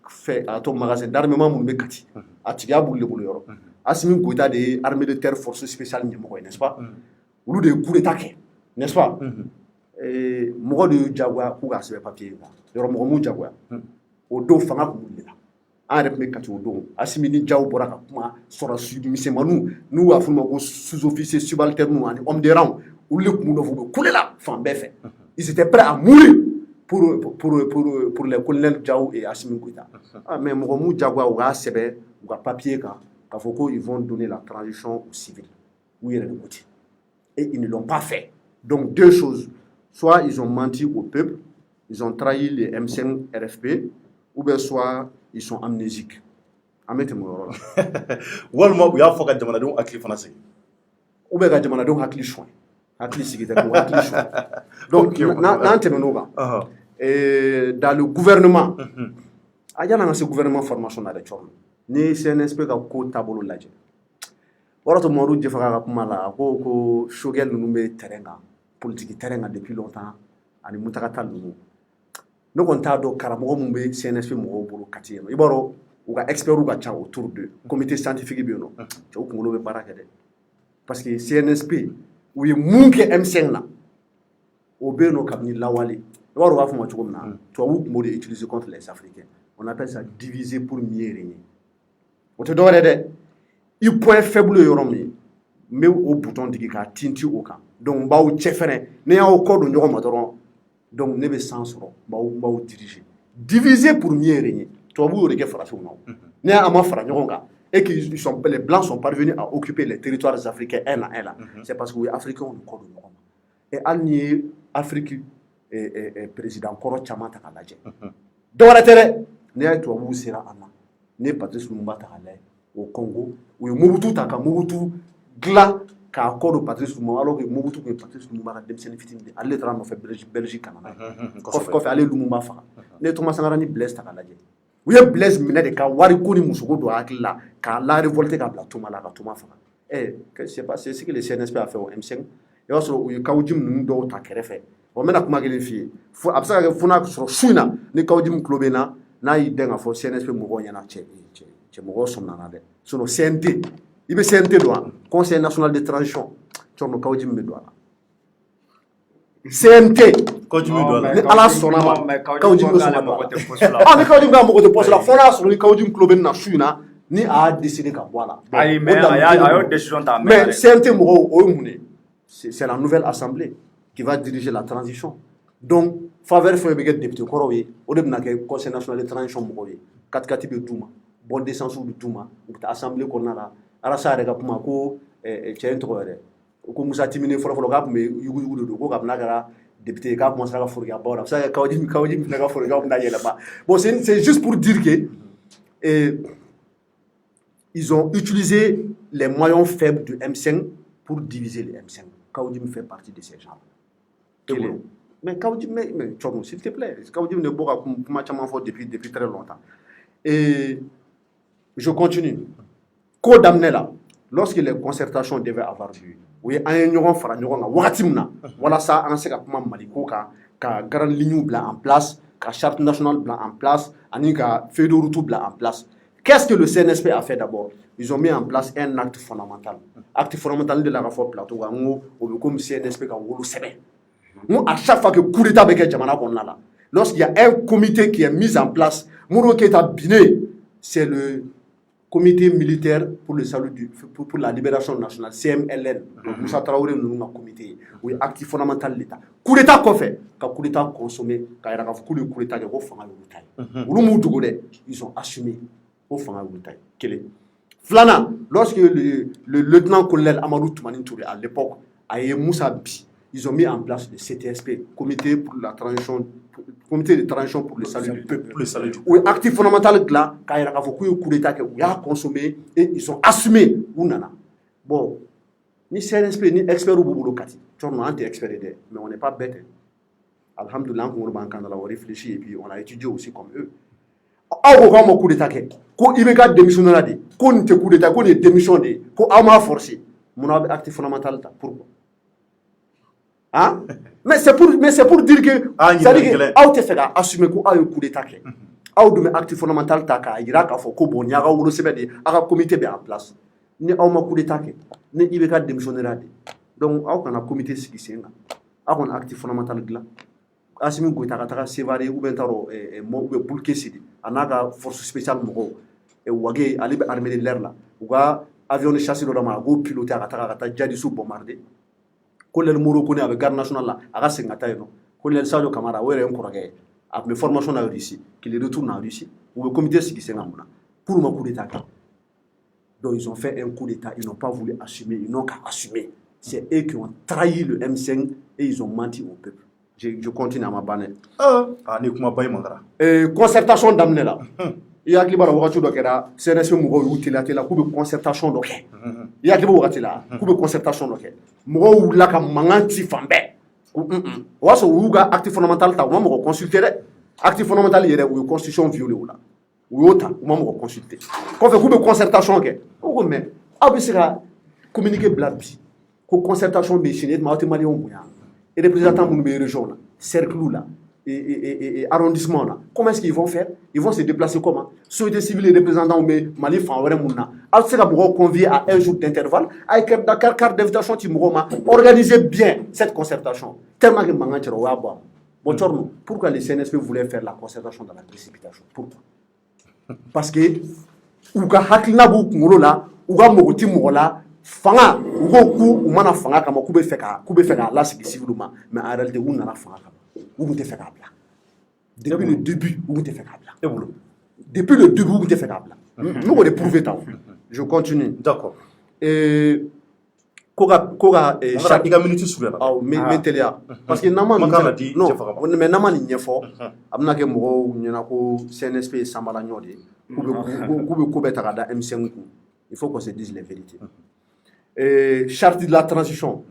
fɛ a to magasin d'armement minnu bɛ Kati a tigiya b'olu de bolo yɔrɔ Assimi Goïta de ye armée de terre force spéciale ɲɛmɔgɔ ye n'est-ce pas olu de ye coup d'état kɛ n'est-ce pas mɔgɔ de y'u diyagoya k'u k'a sɛbɛn papier in kan yɔrɔ mɔgɔ m'u diyagoya o don fanga tun b'olu de la an yɛrɛ tun bɛ Kati o don Assimi ni Diaw bɔra ka kuma sɔrɔdasi misɛnmaninw n'u b'a f'u ma ko sous-officiers subalternes ani hommes de rang olu de tun b'u nɔfɛ u bɛ kule la fan bɛɛ fɛ ils étaient prêts à mourir pour les colonels Diaw et Assimi Goïta. Mais Mogomou Diawa ou Sebe ou papier quand ils vont donner la transition aux civils. Oui, et ils ne l'ont pas fait. Donc deux choses. Soit ils ont menti au peuple, ils ont trahi les M5 RFP, ou bien soit ils sont amnésiques. Amettez-moi là. Walma ou y'a fait que Jamanadou a cliffé français. Ou bien Jamanadou a cliffé. Donc, dans le gouvernement, il y a ce gouvernement formation dans les choses. Ni CNSP ka ko tabolo lajɛ. Warato Moru Jefaka ka kuma la ko Shogel ninnu bɛ terrain kan, politique terrain kan depuis longtemps ani mutakata ninnu. Ne kɔni t'a dɔn karamɔgɔ mun bɛ CNSP mɔgɔw bolo kati yen nɔ. I b'a dɔn u ka experts ka ca autour de comité scientifique bɛ yen nɔ. Cɛw kunkolo bɛ baara kɛ dɛ. Parce que CNSP u ye mun kɛ M5 na o bɛ yen nɔ kabini lawale. I b'a dɔn u b'a fɔ ma cogo min na tubabuw tun b'o de utiliser contre les Africains. On appelle ça diviser pour mieux régner. O tɛ dɔwɛrɛ dɛ. I point faible yɔrɔ min n bɛ o bouton digi k'a tinti o kan. Donc n b'aw cɛ fɛnɛ ni y'aw kɔ don ɲɔgɔn ma dɔrɔn donc ne bɛ san sɔrɔ n b'aw diriger. Diviser pour mieux régner. Tubabuw y'o de kɛ farafinw na o. Ni an ma fara ɲɔgɔn kan et que les blancs sont parvenus à occuper les territoires africains un à un là, c'est parce que les Africains ont kɔ don ɲɔgɔn ma. Et hali ni ye Afrique président kɔrɔ caman ta k'a lajɛ. Dɔwɛrɛ tɛ dɛ. N'i y'a ye tubabuw sera an na ne Patrice Lumumba ta k'a lajɛ au Congo u ye Mobutu ta ka Mobutu dilan k'a kɔ don Patrice Lumumba alors que Mobutu tun ye Patrice Lumumba ka denmisɛnnin fitinin de ale de taara nɔfɛ Belgique ka na kɔfɛ ale ye Lumumba faga. Ne ye Thomas Sankara ni Blaise ta k'a lajɛ u ye Blaise minɛ de ka wari ko ni musoko don a hakili la k'a la révolter k'a bila Thomas la ka Thomas faga. C'est ce que le CNSP a fait au M5 i b'a sɔrɔ u ye Kawujim ninnu dɔw ta kɛrɛfɛ bon n bɛna kuma kelen f'i ye a bɛ se ka kɛ fo n'a sɔrɔ su in na ni Kawujim tulo bɛ n na n'a y'i dɛn k'a fɔ CNSP mɔgɔw ɲɛna cɛ mɔgɔw sɔmina na dɛ sinon CNT i bɛ CNT dɔn wa Conseil national de transition cɔrɔ Kawujim bɛ don a la CNT ni Ala sɔnna ma Kawujim bɛ sɔn ka don a la ni Kawujim ka mɔgɔ tɛ poste la fo n'a sɔrɔ ni Kawujim tulo bɛ nin na su in na ni a y'a décidé ka bɔ a la. Ayi mais a y'o décision ta mais CNT mɔgɔw o ye mun ye c'est la nouvelle assemblée qui va diriger la transition. Donc faveur fɛn bɛ kɛ député kɔrɔw ye o de bɛna kɛ Conseil national de transition mɔgɔw ye kati bɛ d'u ma bon d'essence bɛ d'u ma u bɛ taa assemblée kɔnɔna la Arasa yɛrɛ ka kuma ko cɛ in tɔgɔ yɛrɛ ko Musa Timine fɔlɔ k'a tun bɛ yuguyugu de don ko kabini a kɛra député k'a commencé ka forokiyabaw la a bɛ se ka kɛ Kawujim fana ka forokiyaw bɛna yɛlɛma bon c'est juste pour dire que ils ont utilisé les moyens faibles de M5 pour diviser les M5. Kawujim fait partie de ces gens. Mais Kawujim, mais s'il te plaît, Kawujim ne peut pas depuis très longtemps. Et je continue. Condamné là, lorsque les concertations devaient avoir lieu, oui, un yon fera yon na watimna. Voilà ça, on sait comment Maliko ka grande ligne blanc en place, ka charte nationale blanc en place, ani ka feuille de route blanc en place. Qu'est-ce que le CNSP a fait d'abord? Ils ont mis en place un acte fondamental. Acte fondamental de la réforme plateau, comme CNSP ka wolo sebe. Nous, à chaque fois que coup d'État avec Jamana Konala, lorsqu'il y a un comité qui est mis en place, Mouro Keita Biné, c'est le comité militaire pour le salut pour la libération nationale, CMLN. Moussa Traoré nous a comité, oui, acte fondamental de l'État. Coup d'État qu'on fait, quand coup d'État consommé, quand il y a un coup d'État qui est ils ont assumé au fond à Flana, lorsque le lieutenant-colonel Amadou Toumani Touré à l'époque a eu Moussa Bi, ils ont mis en place le CTSP, comité de transition pour le salut du peuple. Oui, acte fondamental là, quand il y a un coup d'État qui a consommé et ils ont assumé. Bon, ni CNSP ni expert au boulot Kati, tu vois, on est expert mais on n'est pas bête. Alhamdoulilah, on a réfléchi et puis on a étudié aussi comme eux. Aw ko ma coup d'état ke ko ibeka démissionner la de ko nte coup d'état ko ne démission de ko aw ma forcer mon acte fondamental ta pourquoi hein mais c'est pour dire que c'est-à-dire que aw te fait assumer ko aw coup d'état ke aw do acte fondamental ta ka ira ka fo ko bon ya ga wolo sebe de aka comité be en place ni aw ma coup d'état ke ni ibeka démissionner la de donc aw kana comité sigi senga aw kon acte fondamental gla Assimi Goïta ka taga Sévaré ou bien taro ou bien Boulké Sidi anaka force spéciale mogo et wage ali be armée de l'air là uga avion de chasse do ma go piloter ka taga Djadissou bombardé ko le moro ko ne avec garde nationale là aga sengata no Colonel Sadio Camara o yɛrɛ n kɔrɔkɛ a tun bɛ formation na Russie qu'il retourne en Russie u bɛ comité sigi sen kan mun na pour ma coup d'état kɛ donc ils ont fait un coup d'état ils n'ont pas voulu assumer ils n'ont qu'à assumer c'est eux qui ont trahi le M5 et ils ont menti au peuple je continue à ma banne ni kuma ba mandara concertation daminɛ la i hakili b'a la wagati dɔ kɛra CNSP mɔgɔw y'u teliya k'u bɛ concertation dɔ kɛ i hakili b'o wagati la k'u bɛ concertation dɔ kɛ mɔgɔw wulila ka mankan ci fan bɛɛ o y'a sɔrɔ u y'u ka acte fondamental ta u ma mɔgɔ consulter dɛ acte fondamental yɛrɛ u ye constitution violé o la u y'o ta u ma mɔgɔ consulter kɔfɛ k'u bɛ concertation kɛ o ko mais aw bɛ se ka communiqué bila bi ko concertation bɛ sini aw tɛ maliyɛnw bonya représentant minnu bɛ région na cercle la et arrondissement là comment est-ce qu'ils vont faire ils vont se déplacer comment société civile et représentants bɛ Mali fan wɛrɛ minnu na aw tɛ se ka mɔgɔw convier à un jour d'intervalle a ye carte d'invitation ci mɔgɔw ma organisez bien cette concertation tellement que mankan cɛra o y'a bɔ a ma bon Thierno pourquoi les CNSP voulaient faire la concertation dans la précipitation pourquoi parce que u ka hakilina b'u kunkolo la u ka mɔgɔ ti mɔgɔ la fanga u ko k'u mana fanga kama k'u bɛ fɛ k'a lasigi civil ma mais en réalité u nana fanga kama u tun tɛ fɛ k'a bila depuis le début u tun tɛ fɛ k'a bila depuis le début u tun tɛ fɛ k'a bila ne k'o de prouver tan je continue d'accord ko ka i ka minute surunyana awɔ n bɛ teliya parce que n'an ma nin non mais n'an ma nin ɲɛfɔ a bɛna kɛ mɔgɔw ɲɛna ko CNSP ye sanbalaɲɔ de ye k'u bɛ ko bɛɛ ta ka da M5 kun il faut qu'on se dise les vérités charte de la transition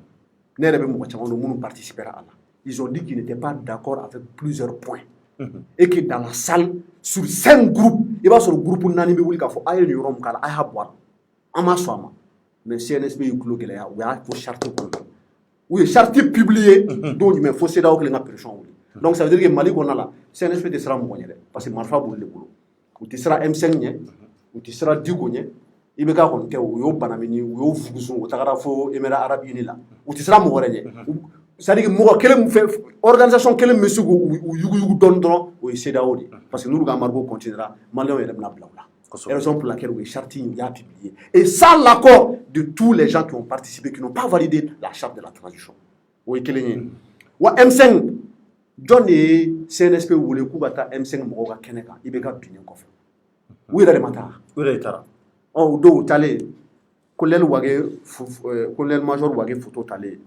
ne yɛrɛ bɛ mɔgɔ caman dɔn minnu participera à la ils ont dit qu'ils n'étaient pas d'accord avec plusieurs points et que dans la salle sur 5 groupes i b'a sɔrɔ groupe 4 bɛ wuli k'a fɔ a ye nin yɔrɔ min k'a la a y'a bɔ a la an ma sɔn a ma mais CNSP y'u tulo gɛlɛya u y'a fɔ charte kɔnɔ u ye charte publier don jumɛn fo CEDEAO kelen ka pression wuli donc ça veut dire que Mali kɔnɔna la CNSP tɛ siran mɔgɔ ɲɛ dɛ parce que marifa b'olu de bolo u tɛ siran M5 ɲɛ u tɛ siran Diko ɲɛ i bɛ k'a kɔni tɛ u y'o banamini u y'o fugusun u tagara fo Émirats Arabes Unis la u tɛ siran mɔgɔ wɛrɛ ɲɛ c'est-à-dire que mɔgɔ kelen fɛ organisation kelen bɛ se k'u yuguyugu dɔrɔn o ye CEDEAO de parce que n'olu ka embargo continuera maliyɛnw yɛrɛ bɛna bila u la raison pour laquelle u ye charte in y'a publié et sans l'accord de tous les gens qui ont participé qui n'ont pas validé la charte de la transition o ye kelen ye wa M5 jɔn de ye CNSP wele k'u ka taa M5 mɔgɔw ka kɛnɛ kan i bɛ ka binnen kɔfɛ u yɛrɛ de ma taa u yɛrɛ de taara o don u taalen colonel major Wage photo taalen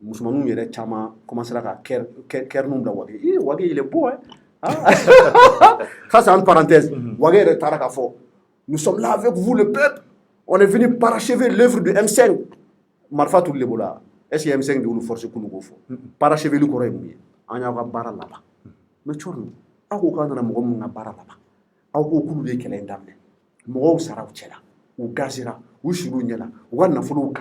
musomaninw yɛrɛ caman commencera ka kɛrninw bila Wage il est beau hein ça c'est une parenthèse Wage yɛrɛ taara k'a fɔ nous sommes là avec vous le peuple on est venu parachever l'œuvre de M5 marifa t'olu de bolo est-ce que M5 de olu force k'olu k'o fɔ parachever lu kɔrɔ ye mun ye an y'aw ka baara laban mais Thierno aw ko k'aw nana mɔgɔ minnu ka baara laban aw ko k'olu de ye kɛlɛ in daminɛ mɔgɔw sara u cɛla u gazera u sir'u ɲɛ la u ka nafolow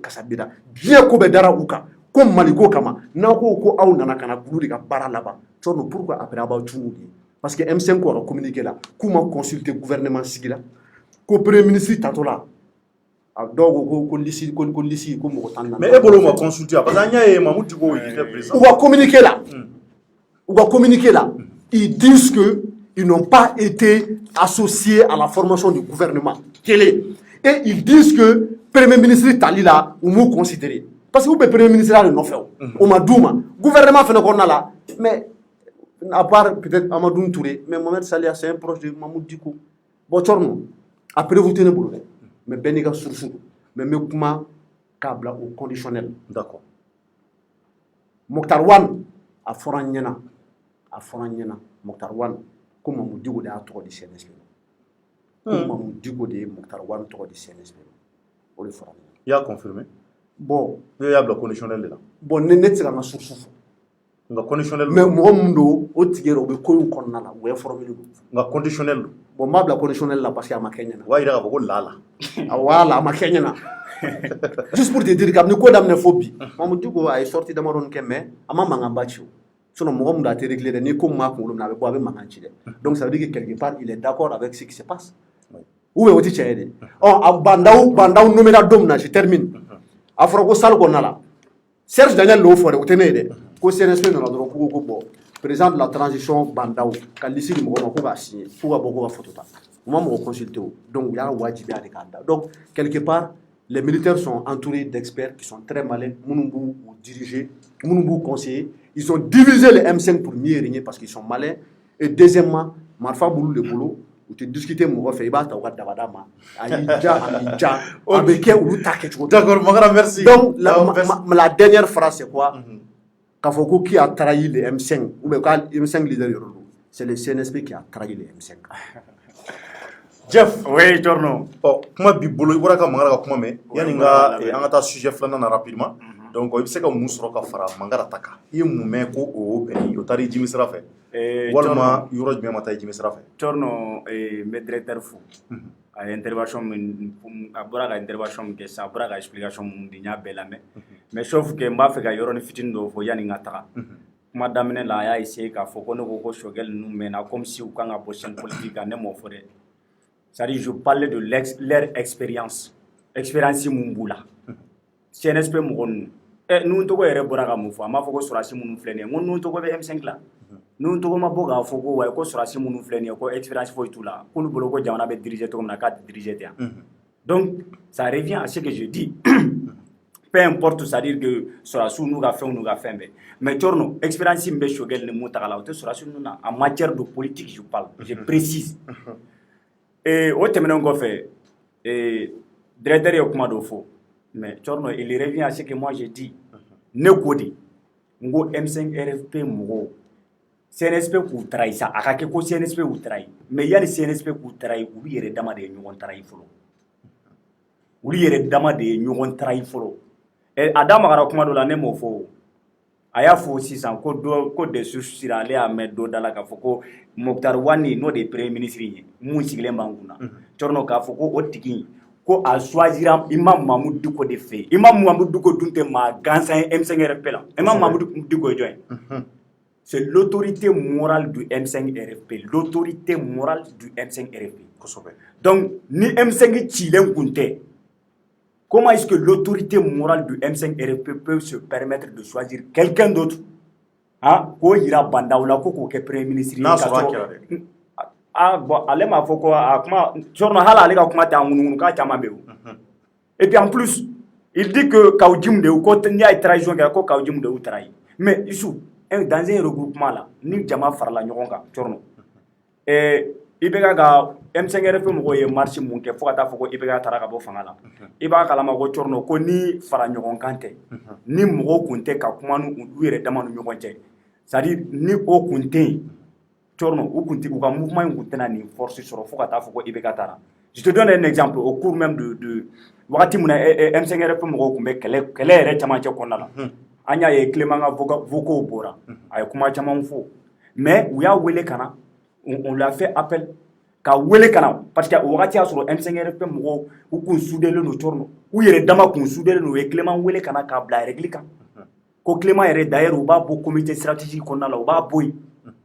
kasabira diɲɛ ko bɛɛ dara u kan ko Mali ko kama n'aw ko aw nana ka na k'olu de ka baara laban Thierno pourquoi après aw b'aw cungu de parce que M5 ko ka communiqué la k'u ma consulter gouvernement sigi la ko premier ministre tatɔ la dɔw ko lisi ko mɔgɔ tan mais e bolo ma consulter parce que an y'a ye Mamadou Diko il était présent u ka communiqué la ils disent que ils n'ont pas été associés à la formation du gouvernement et ils disent que premier ministre tali la u m'u considéré parce que u bɛ premier ministre de nɔfɛ o ma d'u ma gouvernement fana kɔnɔna la mais à part peut-être Amadou Touré mais Mohamed Salia c'est un proche de Mamadou Diko bon Thierno après vous tenez bolo dɛ mais bɛɛ n'i ka source mais n bɛ kuma k'a bila au conditionnel d'accord Mokhtar Wane a fɔra n ɲɛna Mokhtar Wane ko Mamadou Diko de y'a tɔgɔ di CNSP ko Mamadou Diko de ye Mokhtar Wane tɔgɔ di CNSP o de fɔra n ɲɛna i y'a confirmé bon ne y'a bila conditionnel de la bon ne tɛ se ka n ka source fɔ nka conditionnel mais mɔgɔ min don o tigi yɛrɛ o bɛ ko in kɔnɔna la o informé don nka conditionnel don bon n b'a bila conditionnel la parce que a ma kɛ ɲɛna o b'a yira k'a fɔ ko lala voilà a ma kɛ ɲɛna juste pour te dire kabini ko daminɛ fo bi Mamadou Diko a ye sortie damadɔni kɛ mais a ma mankanba ci o sinon mɔgɔ min don a tɛ réglé dɛ ni ko min b'a kunkolo minɛ a bɛ bɔ a bɛ mankan ci dɛ donc ça veut dire que quelque part il est d'accord avec ce qui se passe ou bien o tɛ tiɲɛ ye dɛ a bandaw nommera don min na je termine a fɔra ko salle kɔnɔna la Serge Daniel l'o fɔ dɛ o tɛ ne ye dɛ ko CNSP nana dɔrɔn k'u ko bon président de la transition bandaw ka liste di mɔgɔ ma ko k'a signer f'u ka bɔ ko ka photo ta u ma mɔgɔ consulter o donc u y'a wajibiya de k'a da donc quelque part les militaires sont entourés d'experts qui sont très malins minnu b'u diriger minnu b'u conseiller Ils ont divisé les M5 pour mieux régner parce qu'ils sont malins. Et deuxièmement, Marfa Boulou le boulot, où tu discutes avec fait, il va t'avoir d'abadama. D'accord, Magara, merci. Donc, la dernière phrase, c'est quoi? Kafoko qui a trahi les M5, ou bien M5 leader, c'est le CNSP qui a trahi les M5. Jeff, oui, Torno. Comment bibolo, il y a Magara comment mais il y a un sujet flanant rapidement. Donc, il sait que Mousroka fera Mangara Taka. Il y a un moment où il y a un Jimmy Srafe. Walma, il y a un Mata Jimmy Srafe. Torno, maître fou. A intervention a braga intervention ke sa braga explication di nya belame mais sauf que mba fe ka yoro ni fitin do fo yani ngata kuma damene la ya essayer ka fo ko no ko shogel nu mena comme si ou kanga position politique ne mo fore ça dit je parle de leur expérience mumbula CNSP mo gon nu to ko ere braga mo fo ma fo ko surasi munu flene ngon nu to ko be M5 la nous to ma boga fo ko way ko surasi munu flene ko expérience fo tout là ko lu bolo ko jamana be diriger to na ka diriger te donc ça revient à ce que je dis peu importe ça dire que surasi nous ga fait mais torno expérience mbe shogel ne mutagala o te surasi nous na en matière de politique je parle je précise et au temene ngo fait et directeur yo kuma do fo mais torno il revient à ce que moi je dis ne kodi ngo M5 RFP mo CNSP ku trahi sa akake ko CNSP ku trahi mais yani CNSP ku trahi ulu yere dama de ñogon trahi folo ulu yere dama de ñogon trahi folo et adama gara kuma do la ne mo fo aya fo sisan ko de sira ale a me do dala ka fo ko Mokhtar Wani no de premier ministre yi mun sigilen banguna torno ka fo ko o tigi ko a choisir Imam Mahmoud Dicko de fait Imam Mahmoud Dicko dunte ma gansan M5 RFP la Imam Mahmoud Dicko join c'est l'autorité morale du M5 RFP. L'autorité morale du M5 RFP. Donc, ni M5 Chilen Kunte, comment est-ce que l'autorité morale du M5 RFP peut se permettre de choisir quelqu'un d'autre? Ah, ko ira banda ou la ko ko premier ministre. Ah, bon, allez ma foko comment jorno hala ale ka kuma ta ngunu ka chama bewu. Et puis en plus, il dit que Kaoudjim de ko tnya trahison ko Kaoudjim de trahi. Mais Issou dans un regroupement là, ni jama farla ñogon ka torno ibega ga M5 RFP mo ye marche mun ke fo kata fo ko ibega taraka bo fangala iba kala ma go torno ko ni fara ñogon kante ni mo kunte ka kuma nu yere dama nu ñogon te c'est à dire ni o kunte torno o kunte ko ka mouvement kunte na ni force sur fo kata fo ko ibega tara je te donne un exemple au cours même de wakati muna M5 RFP mo ko kumbe kele re chama che konnala anya ye Clément Voko Bora ay kuma chaman fo mais uya wele kana on l'a fait appel ka wele kana parce que wakati asuro M5 RFP mo ko kun soudele no torno u yere dama kun soudele no ye Clément wele kana ka bla réglika ko Clément yere d'ailleurs u ba bo comité stratégique konna la u ba boy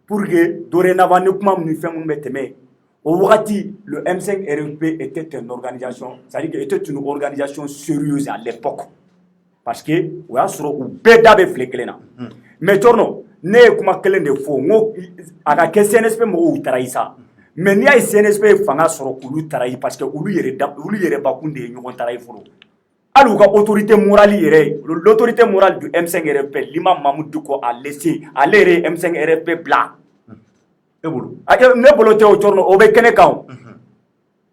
pour que dorénavant ne kuma mu fait mu meteme au wakati le M5 RFP était une organisation c'est-à-dire que était une organisation sérieuse à l'époque parce que o y'a sɔrɔ u bɛɛ da bɛ file kelen na mais torno ne ye kuma kelen de fɔ n ko a ka kɛ CNSP mɔgɔw taara sa mais n'i y'a ye CNSP fanga sɔrɔ k'olu taara parce que olu yɛrɛ bakun de ye ɲɔgɔn taara fɔlɔ hali u ka autorité morale yɛrɛ l'autorité morale du M5 RFP l'imam Mahmoud Dicko a laissé ale yɛrɛ ye M5 RFP bila ne bolo tɛ o torno o bɛ kɛnɛ kan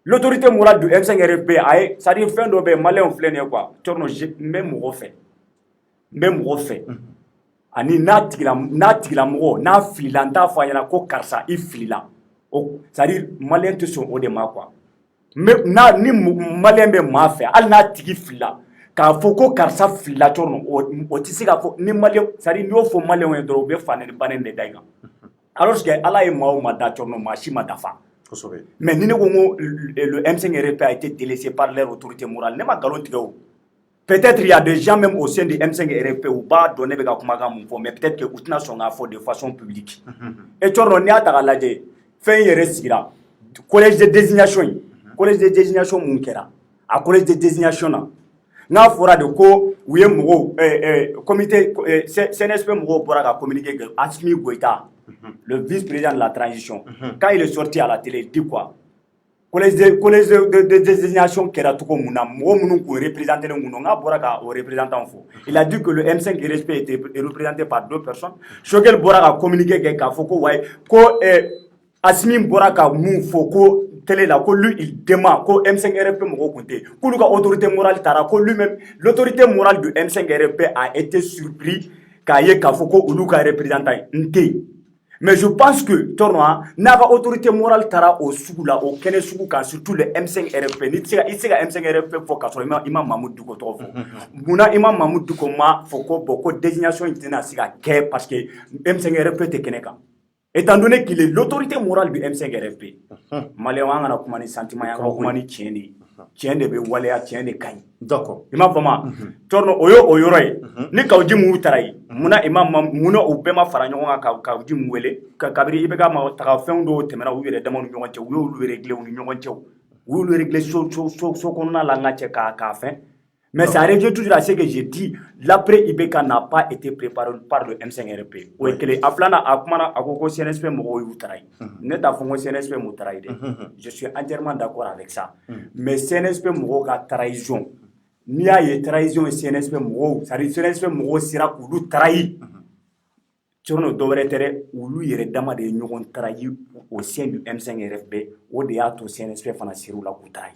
l'autorité morale du M5 RFP a ça dit fin do be malin flene quoi torno même mo fait ani na tigila mo na filanta fa yana ko karsa I filila o ça dit malin te son o de ma quoi mais na ni malin be ma fait al na tigi fila ka fo ko karsa fila torno o ti siga fo ni malin ça dit no fo malin we do be fa ne banen de daiga alors que ala e ma da torno ma shi ma dafa. Mais le M5 RFP a été délaissé par leur autorité morale. Peut-être il y a des gens même au sein du M5 RFP où pas donner mais peut-être que Outna sont à fond de façon publique. Et tu as dit collège de désignation Munkera, à collège de désignation n'a fora de ko ou comité CNSP Muro pour communiquer avec Asmi Goïta, le vice-président de la transition. Quand il est sorti à la télé, il dit quoi? collège de désignation kɛra cogo mun na mɔgɔ minnu kun représenté mun na n'a bɔra ka o représentant fo il a dit que le M5 RSP était représenté par 2 personnes Choguel bɔra ka communiqué kɛ k'a fɔ ko wayi ko Assimi bɔra ka mun fɔ ko télé la ko lui il demande ko M5 RFP mɔgɔw kun tɛ k'olu ka autorité morale taara ko lui-même l'autorité morale du M5 RFP a été surpris k'a ye k'a fɔ ko olu ka représentant n tɛ yen. Mais je pense que Tornoa n'a pas autorité morale tara au sugu la au kene sugu kan surtout le M5 RFP ni tse ka M5 RFP fo ka so imam Mahmoud Duko to fo muna imam Mahmoud Duko ma fo ko boko désignation itena sika ke parce que M5 RFP te kene kan étant donné qu'il est l'autorité morale du M5 RFP malien wanga na kuma ni sentiment yanga kuma ni tiende be waleya tiende kany d'accord imam fama Torno oyo roy ni kawji mu taray muna imam muna o bema fara ɲɔgɔn kan ka kawji mu wele ka kabiri ibe ka ma taga fɛn dɔw tɛmɛna u yɛrɛ dama ni ɲɔgɔn cɛ u y'olu régler u ni ɲɔgɔn cɛ u y'olu régler so kɔnɔna la n ka cɛ k'a fɛn mais ça revient toujours à ce que j'ai dit l'après IBK n'a pas été préparé par le M5 RP o ye kelen a filanan a kumana a ko CNSP mɔgɔw y'u taray ne t'a fɔ ko CNSP m'u taray de je suis entièrement d'accord avec ça mais CNSP mɔgɔw ka trahison n'i y'a ye trahison CNSP mɔgɔw c'est-à-dire CNSP mɔgɔw sera k'olu trahi Tchorno dɔ wɛrɛ tɛ dɛ olu yɛrɛ dama de ye ɲɔgɔn trahi au sein du M5 RFP o de y'a to CNSP fana sera u la k'u trahi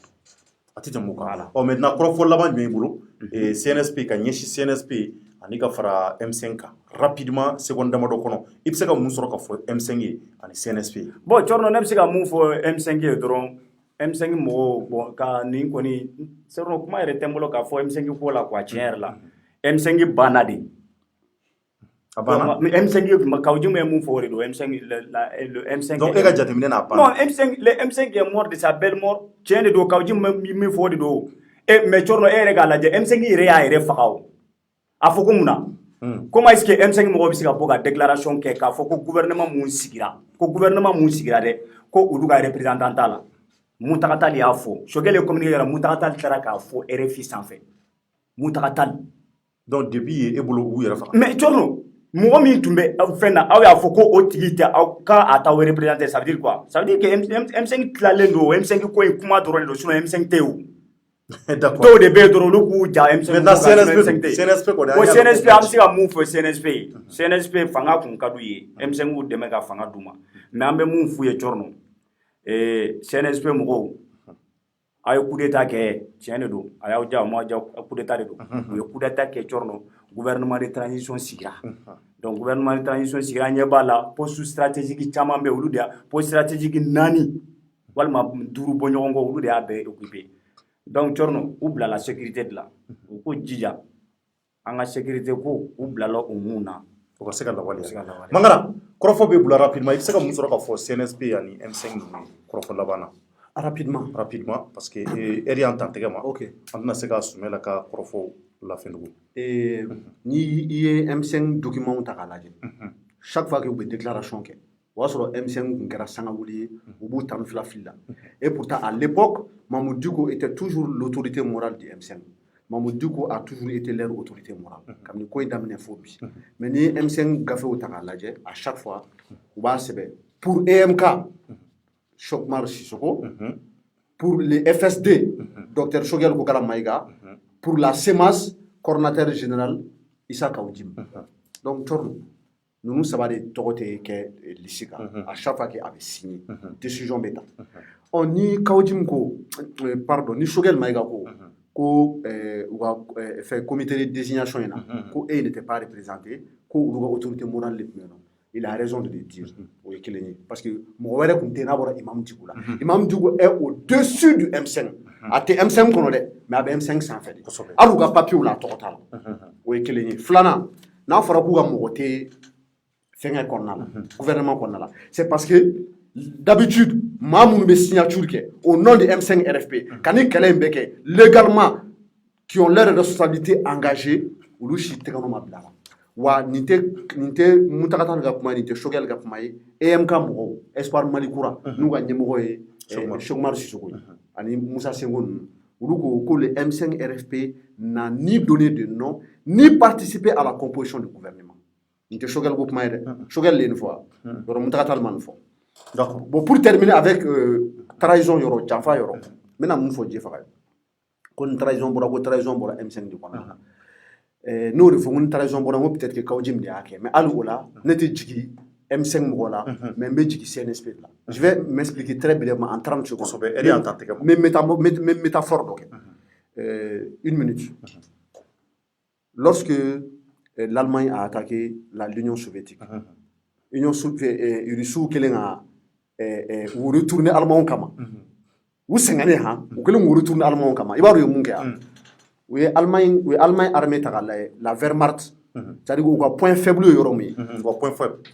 a tɛ tɛmɛ o kan maintenant kɔrɔfɔ laban jumɛn i bolo CNSP ka ɲɛsin CNSP ani ka fara M5 kan rapidement seconde damadɔ kɔnɔ i bɛ se ka mun sɔrɔ ka fɔ M5 ye ani CNSP bon Tchorno ne bɛ se ka mun fɔ M5 ye dɔrɔn M5 mɔgɔw bon ka nin kɔni Tchorno kuma yɛrɛ tɛ n bolo k'a fɔ M5 ko la quoi tiɲɛ yɛrɛ la M5 banna de M5 kawji me mun fɔ o de don M5 le M5 donc e ka jateminɛ n'a banna non M5 est mort de sa belle mort tiɲɛ de don kawji min fɔ o de don mais Tchorno e yɛrɛ k'a lajɛ M5 yɛrɛ y'a yɛrɛ faga o a fɔ ko mun na comment est-ce que M5 mɔgɔw bɛ se ka bɔ ka déclaration kɛ k'a fɔ ko gouvernement mun sigira dɛ ko olu ka représentant t'a la Muntaka Tall y'a fɔ Choguel ye communiqué kɛra Muntaka Tall taara k'a fɔ RFI sanfɛ Muntaka Tall donc depuis e bolo u yɛrɛ faga mais Tchorno mɔgɔ min tun bɛ fɛn na aw y'a fɔ ko o tigi tɛ aw k'a t'aw représenté ça veut dire quoi ça veut dire que M5 tilalen don M5 ko in kuma dɔrɔn de don sinon M5 tɛ o dɔw de bɛ yen dɔrɔn olu k'u ja M5 maintenant CNSP kɔni ko CNSP an bɛ se ka mun fɔ CNSP fanga kun ka d'u ye M5 k'u dɛmɛ ka fanga d'u ma mais an bɛ mun f'u ye Tchorno CNSP mɔgɔw a ye coup d'état kɛ tiɲɛ de don a y'aw ja o ma ja coup d'état de don u ye coup d'état kɛ Tchorno gouvernement de transition sigira donc gouvernement de transition sigira ɲɛ b'a la poste stratégique caman bɛ olu de y'a poste stratégique 4 walima 5 bɔ ɲɔgɔn kɔ olu de y'a bɛɛ occupé donc Tchorno u bilala sécurité de la u ko jija an ka sécurité ko u bilala o mun na o ka se ka lawaleya Mangara kɔrɔfɔ bɛ bila rapidement i bɛ se ka mun sɔrɔ ka fɔ CNSP ani M5 ninnu kɔrɔfɔ laban na rapidement parce que heure y'an ta tɛgɛ ma an tɛna se ka sumɛ la ka kɔrɔfɔ lafɛn dugu ni i ye M5 document ta k'a lajɛ chaque fois que u bɛ déclaration kɛ o y'a sɔrɔ M5 kun kɛra sangawuli ye u b'u tan fila fili la et pourtant à l'époque Mamoudou Diko était toujours l'autorité morale du M5 Mamoudou Diko a toujours été leur autorité morale kabini ko in daminɛ fo bi mais ni M5 gafew ta k'a lajɛ à chaque fois u b'a sɛbɛn pour EMK Chokmar Sissoko pour les FSD Dr Choguel Kokala Maïga pour la CEMAS coordinateur général Issa Kawjim donc Tchorno nous savons tɔgɔ tɛ kɛ liste kan à chaque fois qu'il avait signé décision bɛ ta ni Kawjim ko pardon ni Choguel Maïga ko u ka fɛ comité de désignation in na ko e n'était pas représenté ko olu ka autorité morale de tun bɛ yen nɔ il a raison de le dire o ye kelen ye parce que mɔgɔ wɛrɛ tun tɛ n'a bɔra Imam Dicko la Imam Dicko est au-dessus du M5 a tɛ M5 kɔnɔ dɛ mais a bɛ M5 sanfɛ de hali u ka papier la a tɔgɔ t'a la o ye kelen ye filanan n'a fɔra k'u ka mɔgɔ tɛ fɛngɛ kɔnɔna la gouvernement kɔnɔna la c'est parce que d'habitude maa minnu bɛ signature kɛ au nom de M5 RFP ka ni kɛlɛ in bɛ kɛ légalement qui ont leur responsabilité engagée olu si tɛgɛnɔ ma bila la wa nin tɛ Muntaka Tall ka kuma nin tɛ Choguel ka kuma ye EMK mɔgɔw Espoir Mali Kura n'u ka ɲɛmɔgɔ ye Chokmar Sissoko ani Musa Sengo ninnu olu ko le M5 RFP n'a ni donné de nom ni participé à la composition du gouvernement nin tɛ Choguel ko kuma ye dɛ Choguel le nin fɔ yɔrɔ Muntaka Tall ma nin fɔ D'accord. Bon, pour terminer avec trahison yoro, janfa yoro. Maintenant, mun fo je faga. Kon trahison bora M5 de kona. Nous refons une trahison bora peut-être que Kaojim de Ake, mais alou n'était jigi M5 mola, mais jigi CNSP là. Je vais m'expliquer très brièvement en 30 secondes. Mais métaphore donc. Une minute. Lorsque l'Allemagne a attaqué l'Union soviétique, l'Union soviétique a retourné allemand kama. Ou sengane ha, ou que l'on retourne allemand kama. Il va y avoir oui, Allemagne armée la Wehrmacht, c'est-à-dire qu'on point faible yoromi.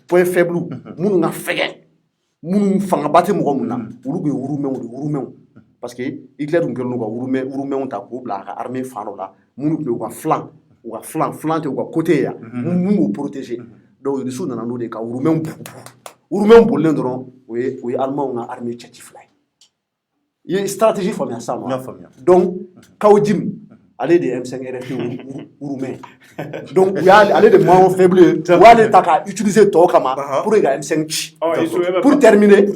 Point faible. Moun nga fege. Moun fanga bate mo muna. Ulu urume. Parce que Hitler on kelno ko urume on ta ko bla armée fano la. Moun ko flanc te ko côté ya. Moun protéger. Donc il sou nana no de ka urume bolen doron oui allemand nga armée tchetiflay. Il y a une stratégie famille ça. Donc Kaojim aller de M5 RFI ou roumain. Donc, il y a aller de moins faible, ou aller utiliser Tokama pour les M5. Pour terminer,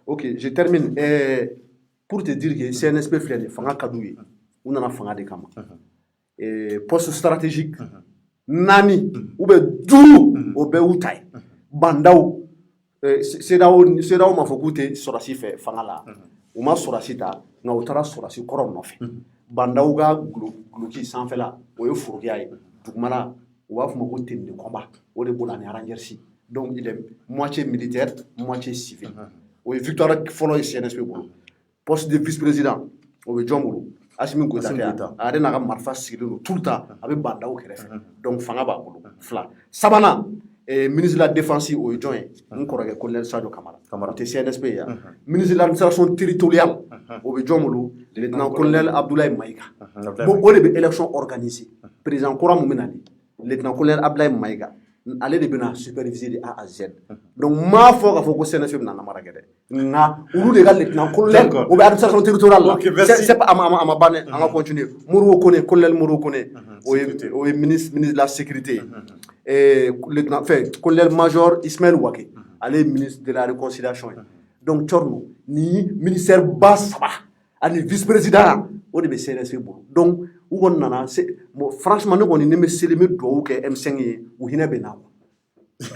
ok, je termine. Pour te dire que CNSP fait des fangas kadouye, on en a fanga de kama. Poste stratégique. Nani ou be dou ou be utay bandaw c'est là où ma fokute sorasi fait fangala ou ma sorasi ta nga utara sorasi koron no fait bandaw ga gluki sans fait là o yo furgiya dugmana ou va fuma ko tende combat o de bolani arrangersi donc il est moitié militaire moitié civil o victoire follow CNSP poste de vice-président o be jomulu Assimi Goïta a n'a pas marfa tout le temps avec Bandaou qui est donc Fangaba Fla. Sabana, ministre de la Défense au joint, on corrige colonel Sadio Kamara. T'es CNSP, ministre de l'administration territoriale au Jomolo, le lieutenant-colonel Abdoulaye Maïga. Bon, on est élection organisée. Président Kora Moumenani, le lieutenant-colonel Abdoulaye Maïga. Aller de bien superviser de A à Z. Donc, ma foi, il faut que CNSP n'a pas marqué. Na, ou les gars, lieutenant colonel, ou l'administration territoriale. C'est pas à ma banne, on va continuer. Mourou connaît, colonel Mourou connaît, au ministre de la sécurité. Et lieutenant, colonel major Ismaël Ouaké, allez ministre de la réconciliation. Donc, Tchorno, ni ministère basse, allez vice-président, on est CNSP. Donc, où on a, franchement, nous on est même célébré que M5 ou Hinebena.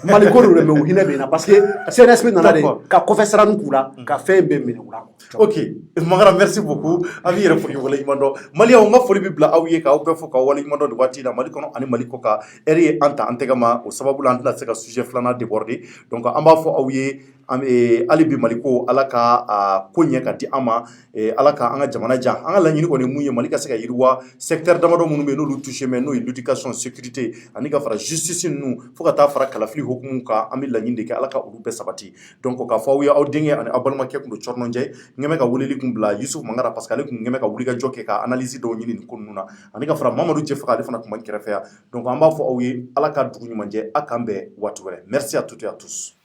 Malikoro le ou Hinebena parce que CNSP n'a pas qu'à confessera nous kula, qu'à faire bien meneula. Ok, Mangara, merci beaucoup. Avi refoli wala imando. Mali on a foli bibla awiye ka ope fo ka wala imando de wati na Mali kono ani Mali koka eri anta antegama o sababu la anta seka sujet flana déborder. Donc amba fo awiye ali bi Maliko alaka konya ka di ama alaka anga jamana ja anga la nyini ko ne munye Malika seka yirwa secteur damado munu be no lu toucher mais no l'éducation sécurité ani ka fara justice nu fo ka ta fara kala fli hukumu ka ami la nyinde ke alaka ulu be sabati donc ka fo awiye awdenge ani abalma ke ko chorno nje ngeme ka wuleli kumbla Yusuf Mangara parce que ale kun ngeme ka wuli ka joke ka analyse do nyini ni kununa ani ka fara Mamadou Jeff ka defana kuma kirafea donc amba fo awiye alaka dugu nyumanje akambe watu wele merci à toutes et à tous.